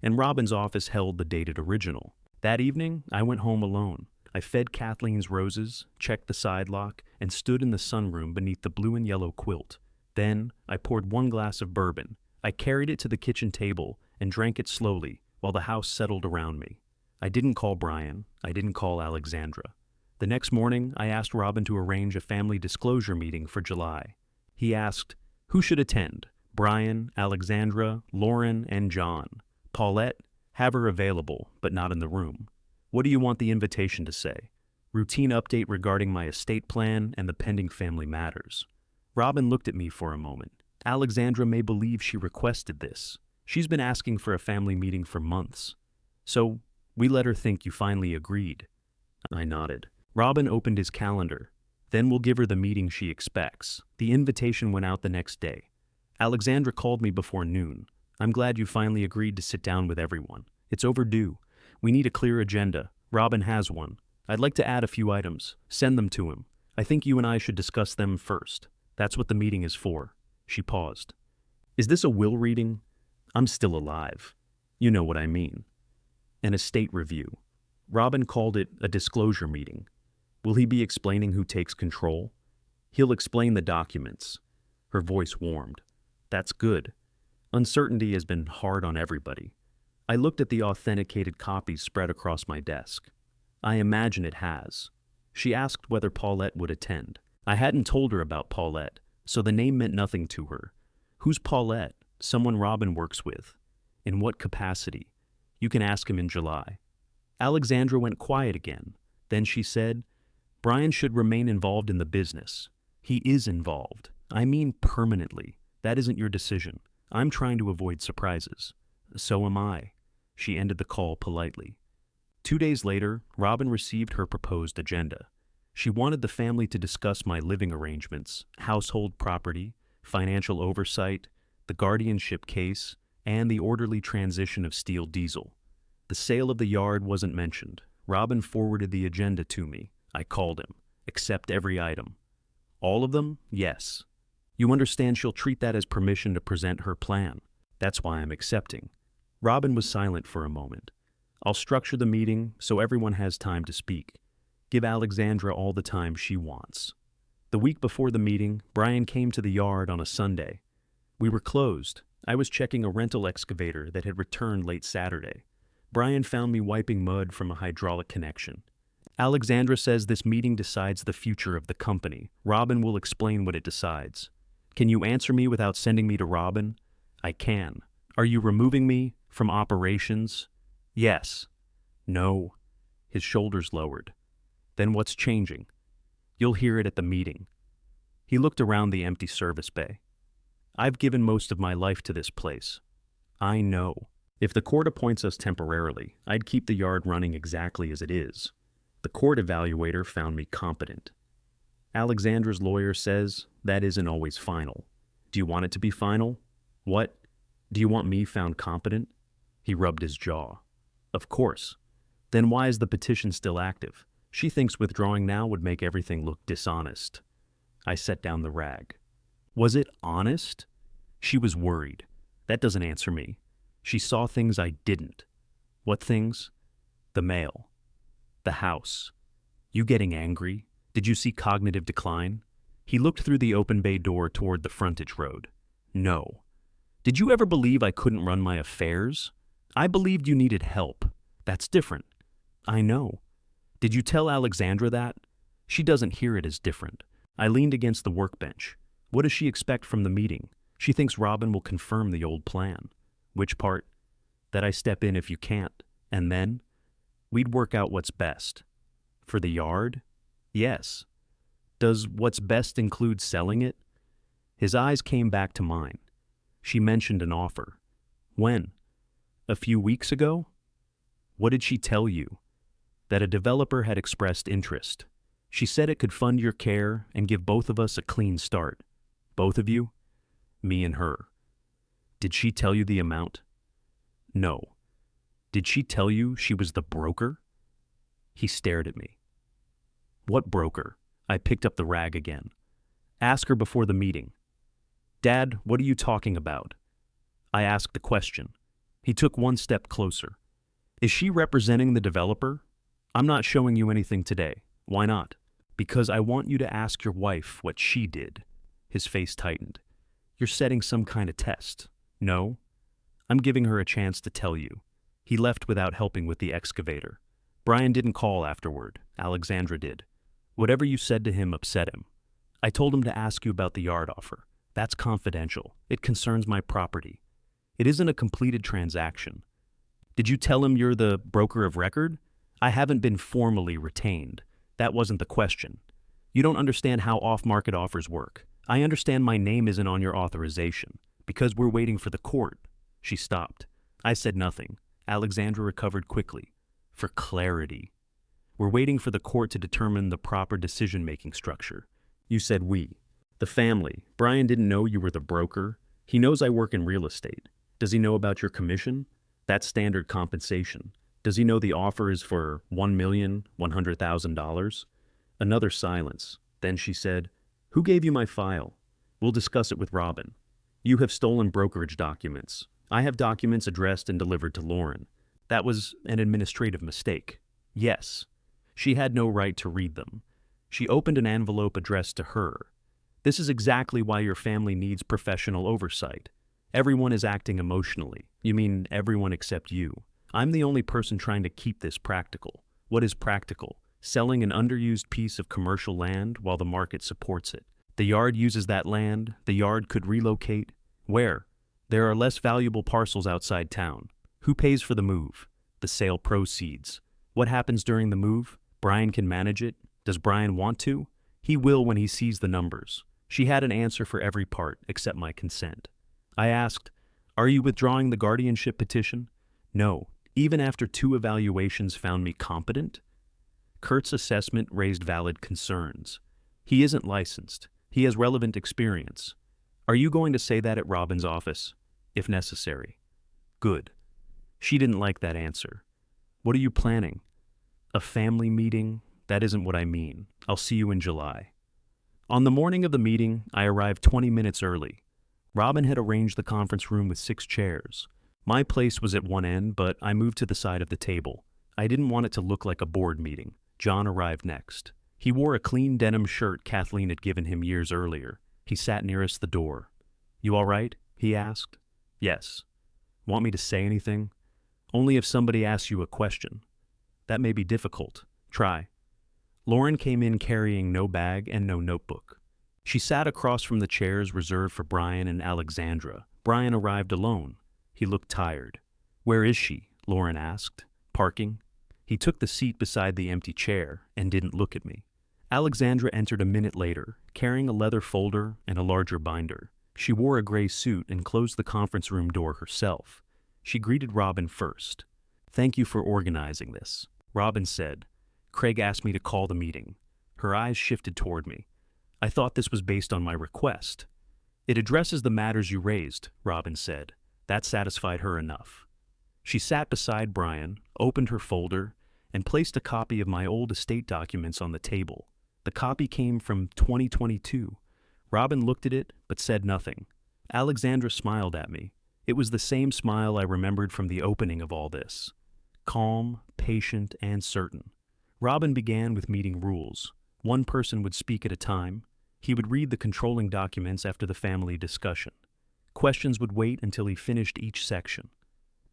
and Robin's office held the dated original. That evening, I went home alone. I fed Kathleen's roses, checked the side lock, and stood in the sunroom beneath the blue and yellow quilt. Then, I poured 1 glass of bourbon. I carried it to the kitchen table and drank it slowly while the house settled around me. I didn't call Brian. I didn't call Alexandra. The next morning, I asked Robin to arrange a family disclosure meeting for July. He asked, who should attend? Brian, Alexandra, Lauren, and John. Paulette, have her available, but not in the room. What do you want the invitation to say? Routine update regarding my estate plan and the pending family matters. Robin looked at me for a moment. Alexandra may believe she requested this. She's been asking for a family meeting for months. So, we let her think you finally agreed. I nodded. Robin opened his calendar. Then we'll give her the meeting she expects. The invitation went out the next day. Alexandra called me before noon. I'm glad you finally agreed to sit down with everyone. It's overdue. We need a clear agenda. Robin has one. I'd like to add a few items. Send them to him. I think you and I should discuss them first. That's what the meeting is for. She paused. Is this a will reading? I'm still alive. You know what I mean. An estate review. Robin called it a disclosure meeting. Will he be explaining who takes control? He'll explain the documents. Her voice warmed. That's good. Uncertainty has been hard on everybody. I looked at the authenticated copies spread across my desk. I imagine it has. She asked whether Paulette would attend. I hadn't told her about Paulette, so the name meant nothing to her. Who's Paulette? Someone Robin works with. In what capacity? You can ask him in July. Alexandra went quiet again. Then she said, Brian should remain involved in the business. He is involved. I mean permanently. That isn't your decision. I'm trying to avoid surprises. So am I. She ended the call politely. 2 days later, Robin received her proposed agenda. She wanted the family to discuss my living arrangements, household property, financial oversight, the guardianship case, and the orderly transition of Steel Diesel. The sale of the yard wasn't mentioned. Robin forwarded the agenda to me. I called him. Accept every item. All of them? Yes. You understand she'll treat that as permission to present her plan. That's why I'm accepting. Robin was silent for a moment. I'll structure the meeting so everyone has time to speak. Give Alexandra all the time she wants. The week before the meeting, Brian came to the yard on a Sunday. We were closed. I was checking a rental excavator that had returned late Saturday. Brian found me wiping mud from a hydraulic connection. Alexandra says this meeting decides the future of the company. Robin will explain what it decides. Can you answer me without sending me to Robin? I can. Are you removing me from operations? Yes. No. His shoulders lowered. Then what's changing? You'll hear it at the meeting. He looked around the empty service bay. I've given most of my life to this place. I know. If the court appoints us temporarily, I'd keep the yard running exactly as it is. The court evaluator found me competent. Alexandra's lawyer says that isn't always final. Do you want it to be final? What? Do you want me found competent? He rubbed his jaw. Of course. Then why is the petition still active? She thinks withdrawing now would make everything look dishonest. I set down the rag. Was it honest? She was worried. That doesn't answer me. She saw things I didn't. What things? The mail. The house. You getting angry? Did you see cognitive decline? He looked through the open bay door toward the frontage road. No. Did you ever believe I couldn't run my affairs? I believed you needed help. That's different. I know. Did you tell Alexandra that? She doesn't hear it as different. I leaned against the workbench. What does she expect from the meeting? She thinks Robin will confirm the old plan. Which part? That I step in if you can't. And then? We'd work out what's best. For the yard? Yes. Does what's best include selling it? His eyes came back to mine. She mentioned an offer. When? A few weeks ago? What did she tell you? That a developer had expressed interest. She said it could fund your care and give both of us a clean start. Both of you? Me and her. Did she tell you the amount? No. Did she tell you she was the broker? He stared at me. What broker? I picked up the rag again. Ask her before the meeting. Dad, what are you talking about? I asked the question. He took one step closer. Is she representing the developer? I'm not showing you anything today. Why not? Because I want you to ask your wife what she did. His face tightened. You're setting some kind of test. No? I'm giving her a chance to tell you. He left without helping with the excavator. Brian didn't call afterward. Alexandra did. Whatever you said to him upset him. I told him to ask you about the yard offer. That's confidential. It concerns my property. It isn't a completed transaction. Did you tell him you're the broker of record? I haven't been formally retained. That wasn't the question. You don't understand how off-market offers work. I understand my name isn't on your authorization. Because we're waiting for the court. She stopped. I said nothing. Alexandra recovered quickly. For clarity. We're waiting for the court to determine the proper decision-making structure. You said we. The family. Brian didn't know you were the broker. He knows I work in real estate. Does he know about your commission? That's standard compensation. Does he know the offer is for $1,100,000? Another silence. Then she said, Who gave you my file? We'll discuss it with Robin. You have stolen brokerage documents. I have documents addressed and delivered to Lauren. That was an administrative mistake. Yes. She had no right to read them. She opened an envelope addressed to her. This is exactly why your family needs professional oversight. Everyone is acting emotionally. You mean everyone except you. I'm the only person trying to keep this practical. What is practical? Selling an underused piece of commercial land while the market supports it. The yard uses that land. The yard could relocate. Where? There are less valuable parcels outside town. Who pays for the move? The sale proceeds. What happens during the move? Brian can manage it. Does Brian want to? He will when he sees the numbers. She had an answer for every part except my consent. I asked, Are you withdrawing the guardianship petition? No, even after 2 evaluations found me competent. Kurt's assessment raised valid concerns. He isn't licensed. He has relevant experience. Are you going to say that at Robin's office? If necessary. Good. She didn't like that answer. What are you planning? A family meeting? That isn't what I mean. I'll see you in July. On the morning of the meeting, I arrived 20 minutes early. Robin had arranged the conference room with 6 chairs. My place was at one end, but I moved to the side of the table. I didn't want it to look like a board meeting. John arrived next. He wore a clean denim shirt Kathleen had given him years earlier. He sat nearest the door. You all right? He asked. Yes. Want me to say anything? Only if somebody asks you a question. That may be difficult. Try. Lauren came in carrying no bag and no notebook. She sat across from the chairs reserved for Brian and Alexandra. Brian arrived alone. He looked tired. Where is she? Lauren asked. Parking. He took the seat beside the empty chair and didn't look at me. Alexandra entered a minute later, carrying a leather folder and a larger binder. She wore a gray suit and closed the conference room door herself. She greeted Robin first. Thank you for organizing this. Robin said. Craig asked me to call the meeting. Her eyes shifted toward me. I thought this was based on my request. It addresses the matters you raised, Robin said. That satisfied her enough. She sat beside Brian, opened her folder, and placed a copy of my old estate documents on the table. The copy came from 2022. Robin looked at it, but said nothing. Alexandra smiled at me. It was the same smile I remembered from the opening of all this. Calm, patient, and certain. Robin began with meeting rules. One person would speak at a time. He would read the controlling documents after the family discussion. Questions would wait until he finished each section.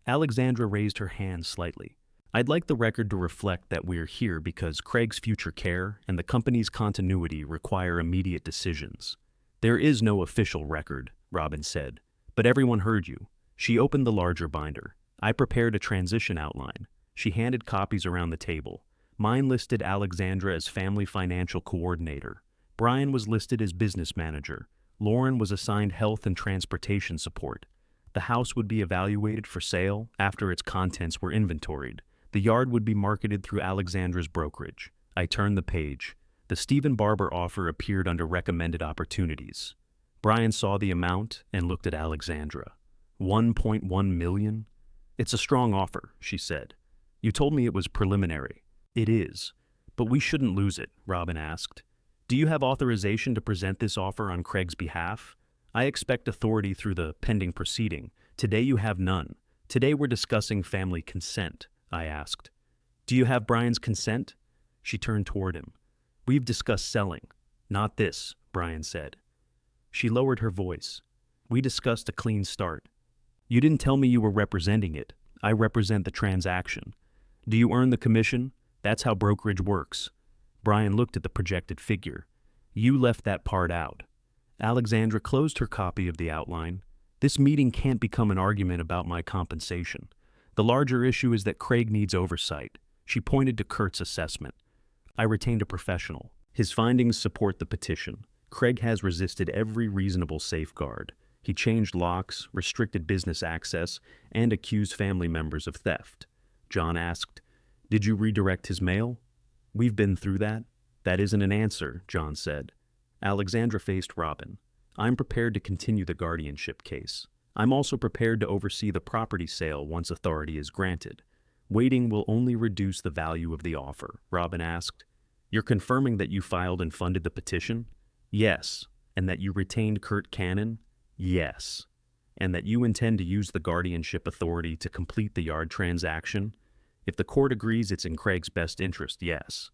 Alexandra raised her hand slightly. I'd like the record to reflect that we're here because Craig's future care and the company's continuity require immediate decisions. There is no official record, Robin said, but everyone heard you. She opened the larger binder. I prepared a transition outline. She handed copies around the table. Mine listed Alexandra as family financial coordinator. Brian was listed as business manager. Lauren was assigned health and transportation support. The house would be evaluated for sale after its contents were inventoried. The yard would be marketed through Alexandra's brokerage. I turned the page. The Stephen Barber offer appeared under recommended opportunities. Brian saw the amount and looked at Alexandra. 1.1 million? It's a strong offer, she said. You told me it was preliminary. It is. But we shouldn't lose it, Robin asked. Do you have authorization to present this offer on Craig's behalf? I expect authority through the pending proceeding. Today you have none. Today we're discussing family consent, I asked. Do you have Brian's consent? She turned toward him. We've discussed selling. Not this, Brian said. She lowered her voice. We discussed a clean start. You didn't tell me you were representing it. I represent the transaction. Do you earn the commission? That's how brokerage works. Brian looked at the projected figure. You left that part out. Alexandra closed her copy of the outline. This meeting can't become an argument about my compensation. The larger issue is that Craig needs oversight. She pointed to Kurt's assessment. I retained a professional. His findings support the petition. Craig has resisted every reasonable safeguard. He changed locks, restricted business access, and accused family members of theft. John asked, Did you redirect his mail? We've been through that. That isn't an answer, John said. Alexandra faced Robin. I'm prepared to continue the guardianship case. I'm also prepared to oversee the property sale once authority is granted. Waiting will only reduce the value of the offer, Robin asked. You're confirming that you filed and funded the petition? Yes. And that you retained Kurt Cannon? Yes. And that you intend to use the guardianship authority to complete the yard transaction? If the court agrees it's in Craig's best interest, yes.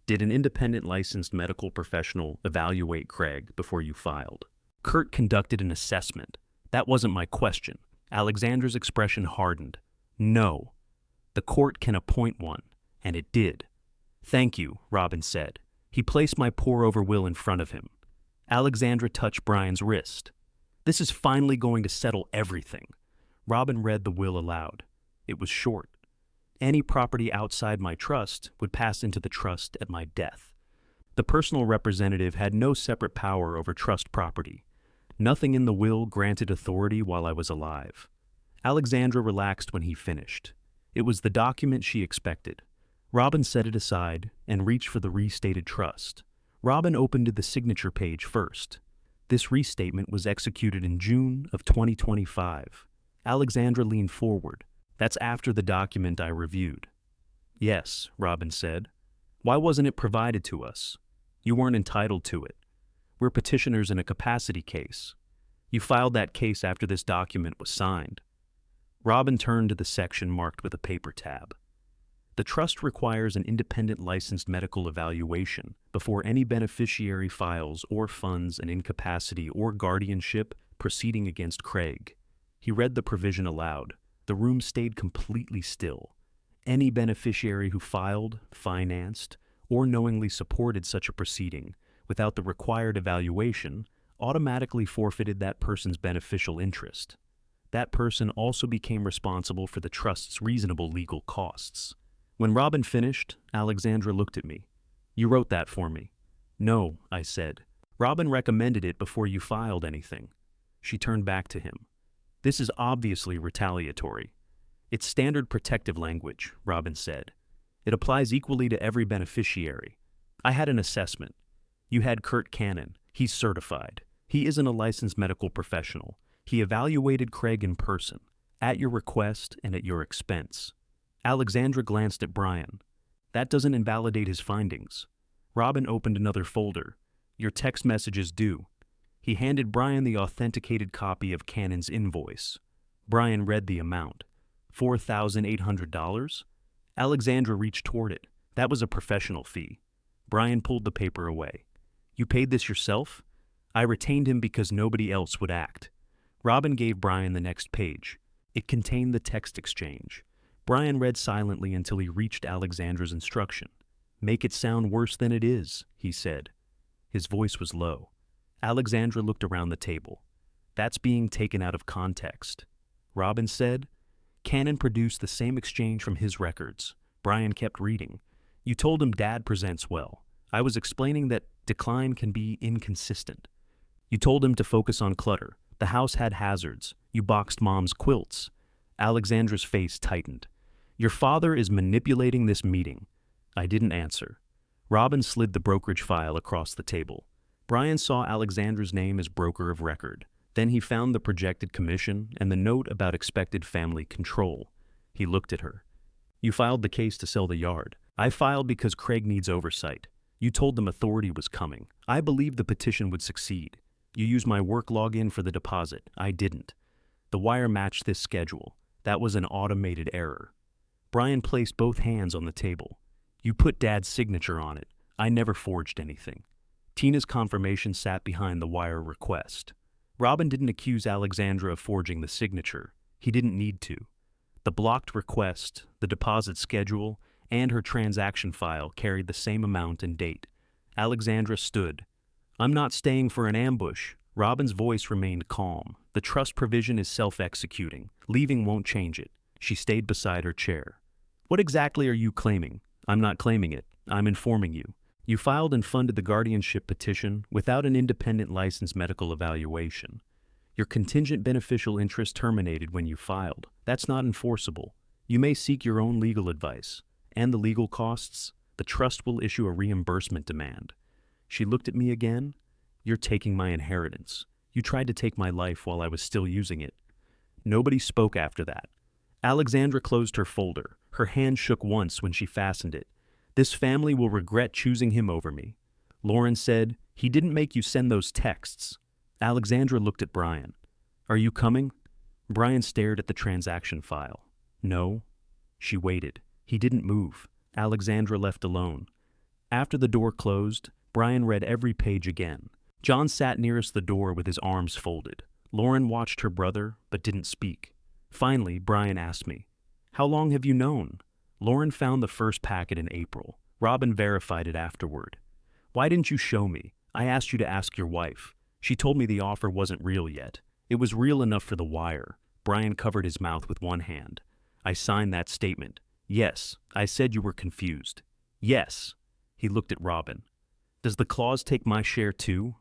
Did an independent licensed medical professional evaluate Craig before you filed? Kurt conducted an assessment. That wasn't my question. Alexandra's expression hardened. No. The court can appoint one, and it did. Thank you, Robin said. He placed my pour-over will in front of him. Alexandra touched Brian's wrist. This is finally going to settle everything. Robin read the will aloud. It was short. Any property outside my trust would pass into the trust at my death. The personal representative had no separate power over trust property. Nothing in the will granted authority while I was alive. Alexandra relaxed when he finished. It was the document she expected. Robin set it aside and reached for the restated trust. Robin opened the signature page first. This restatement was executed in June of 2025. Alexandra leaned forward. That's after the document I reviewed. Yes, Robin said. Why wasn't it provided to us? You weren't entitled to it. We're petitioners in a capacity case. You filed that case after this document was signed. Robin turned to the section marked with a paper tab. The trust requires an independent licensed medical evaluation before any beneficiary files or funds an incapacity or guardianship proceeding against Craig. He read the provision aloud. The room stayed completely still. Any beneficiary who filed, financed, or knowingly supported such a proceeding without the required evaluation automatically forfeited that person's beneficial interest. That person also became responsible for the trust's reasonable legal costs. When Robin finished, Alexandra looked at me. You wrote that for me. No, I said. Robin recommended it before you filed anything. She turned back to him. This is obviously retaliatory. It's standard protective language, Robin said. It applies equally to every beneficiary. I had an assessment. You had Kurt Cannon. He's certified. He isn't a licensed medical professional. He evaluated Craig in person, at your request and at your expense. Alexandra glanced at Brian. That doesn't invalidate his findings. Robin opened another folder. Your text messages do. He handed Brian the authenticated copy of Cannon's invoice. Brian read the amount. $4,800? Alexandra reached toward it. That was a professional fee. Brian pulled the paper away. You paid this yourself? I retained him because nobody else would act. Robin gave Brian the next page. It contained the text exchange. Brian read silently until he reached Alexandra's instruction. Make it sound worse than it is, he said. His voice was low. Alexandra looked around the table. That's being taken out of context. Robin said, Cannon produced the same exchange from his records. Brian kept reading. You told him Dad presents well. I was explaining that decline can be inconsistent. You told him to focus on clutter. The house had hazards. You boxed Mom's quilts. Alexandra's face tightened. Your father is manipulating this meeting. I didn't answer. Robin slid the brokerage file across the table. Brian saw Alexandra's name as broker of record. Then he found the projected commission and the note about expected family control. He looked at her. You filed the case to sell the yard. I filed because Craig needs oversight. You told them authority was coming. I believed the petition would succeed. You used my work login for the deposit. I didn't. The wire matched this schedule. That was an automated error. Brian placed both hands on the table. You put Dad's signature on it. I never forged anything. Tina's confirmation sat behind the wire request. Robin didn't accuse Alexandra of forging the signature. He didn't need to. The blocked request, the deposit schedule, and her transaction file carried the same amount and date. Alexandra stood. I'm not staying for an ambush. Robin's voice remained calm. The trust provision is self-executing. Leaving won't change it. She stayed beside her chair. What exactly are you claiming? I'm not claiming it. I'm informing you. You filed and funded the guardianship petition without an independent licensed medical evaluation. Your contingent beneficial interest terminated when you filed. That's not enforceable. You may seek your own legal advice. And the legal costs? The trust will issue a reimbursement demand. She looked at me again. You're taking my inheritance. You tried to take my life while I was still using it. Nobody spoke after that. Alexandra closed her folder. Her hand shook once when she fastened it. This family will regret choosing him over me. Lauren said, he didn't make you send those texts. Alexandra looked at Brian. Are you coming? Brian stared at the transaction file. No. She waited. He didn't move. Alexandra left alone. After the door closed, Brian read every page again. John sat nearest the door with his arms folded. Lauren watched her brother, but didn't speak. Finally, Brian asked me, how long have you known? Lauren found the first packet in April. Robin verified it afterward. Why didn't you show me? I asked you to ask your wife. She told me the offer wasn't real yet. It was real enough for the wire. Brian covered his mouth with one hand. I signed that statement. Yes, I said you were confused. Yes. He looked at Robin. Does the clause take my share too?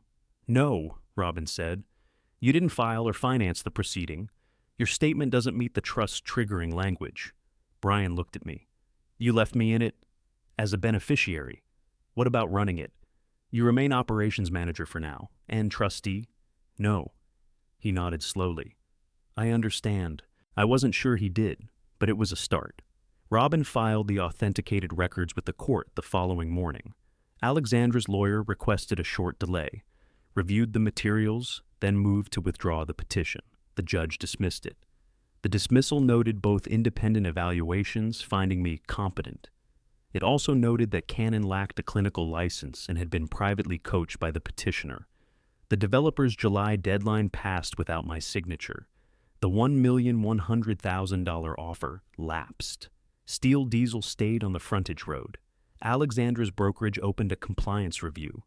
No, Robin said. You didn't file or finance the proceeding. Your statement doesn't meet the trust's triggering language. Brian looked at me. You left me in it as a beneficiary. What about running it? You remain operations manager for now. And trustee? No. He nodded slowly. I understand. I wasn't sure he did, but it was a start. Robin filed the authenticated records with the court the following morning. Alexandra's lawyer requested a short delay, reviewed the materials, then moved to withdraw the petition. The judge dismissed it. The dismissal noted both independent evaluations, finding me competent. It also noted that Cannon lacked a clinical license and had been privately coached by the petitioner. The developer's July deadline passed without my signature. The $1,100,000 offer lapsed. Steel Diesel stayed on the frontage road. Alexandra's brokerage opened a compliance review.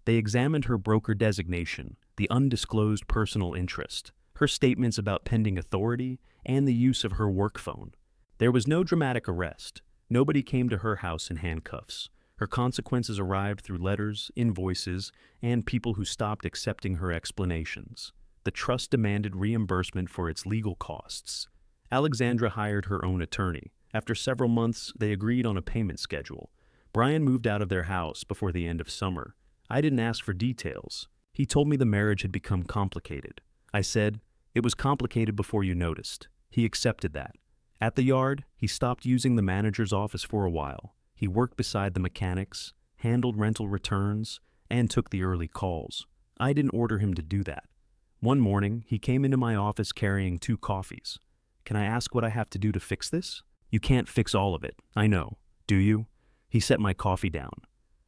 They examined her broker designation, the undisclosed personal interest, her statements about pending authority, and the use of her work phone. There was no dramatic arrest. Nobody came to her house in handcuffs. Her consequences arrived through letters, invoices, and people who stopped accepting her explanations. The trust demanded reimbursement for its legal costs. Alexandra hired her own attorney. After several months, they agreed on a payment schedule. Brian moved out of their house before the end of summer. I didn't ask for details. He told me the marriage had become complicated. I said, it was complicated before you noticed. He accepted that. At the yard, he stopped using the manager's office for a while. He worked beside the mechanics, handled rental returns, and took the early calls. I didn't order him to do that. One morning, he came into my office carrying 2 coffees. Can I ask what I have to do to fix this? You can't fix all of it, I know. Do you? He set my coffee down.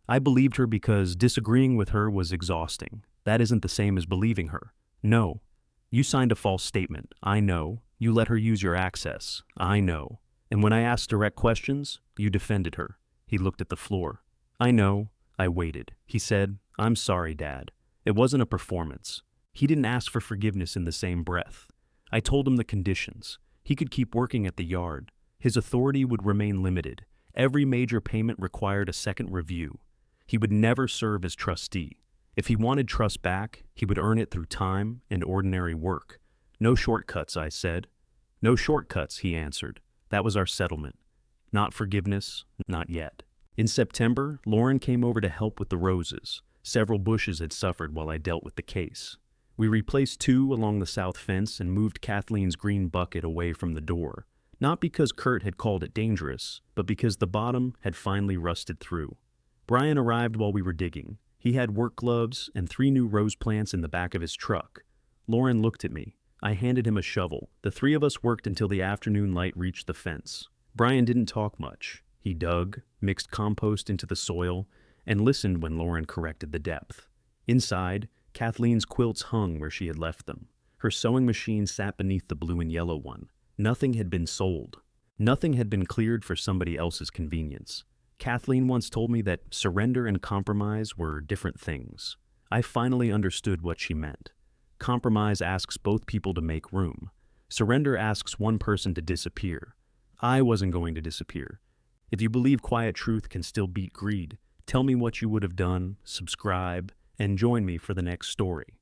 I believed her because disagreeing with her was exhausting. That isn't the same as believing her. No. You signed a false statement. I know. You let her use your access. I know. And when I asked direct questions, you defended her. He looked at the floor. I know. I waited. He said, I'm sorry, Dad. It wasn't a performance. He didn't ask for forgiveness in the same breath. I told him the conditions. He could keep working at the yard. His authority would remain limited. Every major payment required a second review. He would never serve as trustee. If he wanted trust back, he would earn it through time and ordinary work. No shortcuts, I said. No shortcuts, he answered. That was our settlement. Not forgiveness, not yet. In September, Lauren came over to help with the roses. Several bushes had suffered while I dealt with the case. We replaced 2 along the south fence and moved Kathleen's green bucket away from the door. Not because Kurt had called it dangerous, but because the bottom had finally rusted through. Brian arrived while we were digging. He had work gloves and 3 new rose plants in the back of his truck. Lauren looked at me. I handed him a shovel. The 3 of us worked until the afternoon light reached the fence. Brian didn't talk much. He dug, mixed compost into the soil, and listened when Lauren corrected the depth. Inside, Kathleen's quilts hung where she had left them. Her sewing machine sat beneath the blue and yellow one. Nothing had been sold. Nothing had been cleared for somebody else's convenience. Kathleen once told me that surrender and compromise were different things. I finally understood what she meant. Compromise asks both people to make room. Surrender asks one person to disappear. I wasn't going to disappear. If you believe quiet truth can still beat greed, tell me what you would have done, subscribe, and join me for the next story.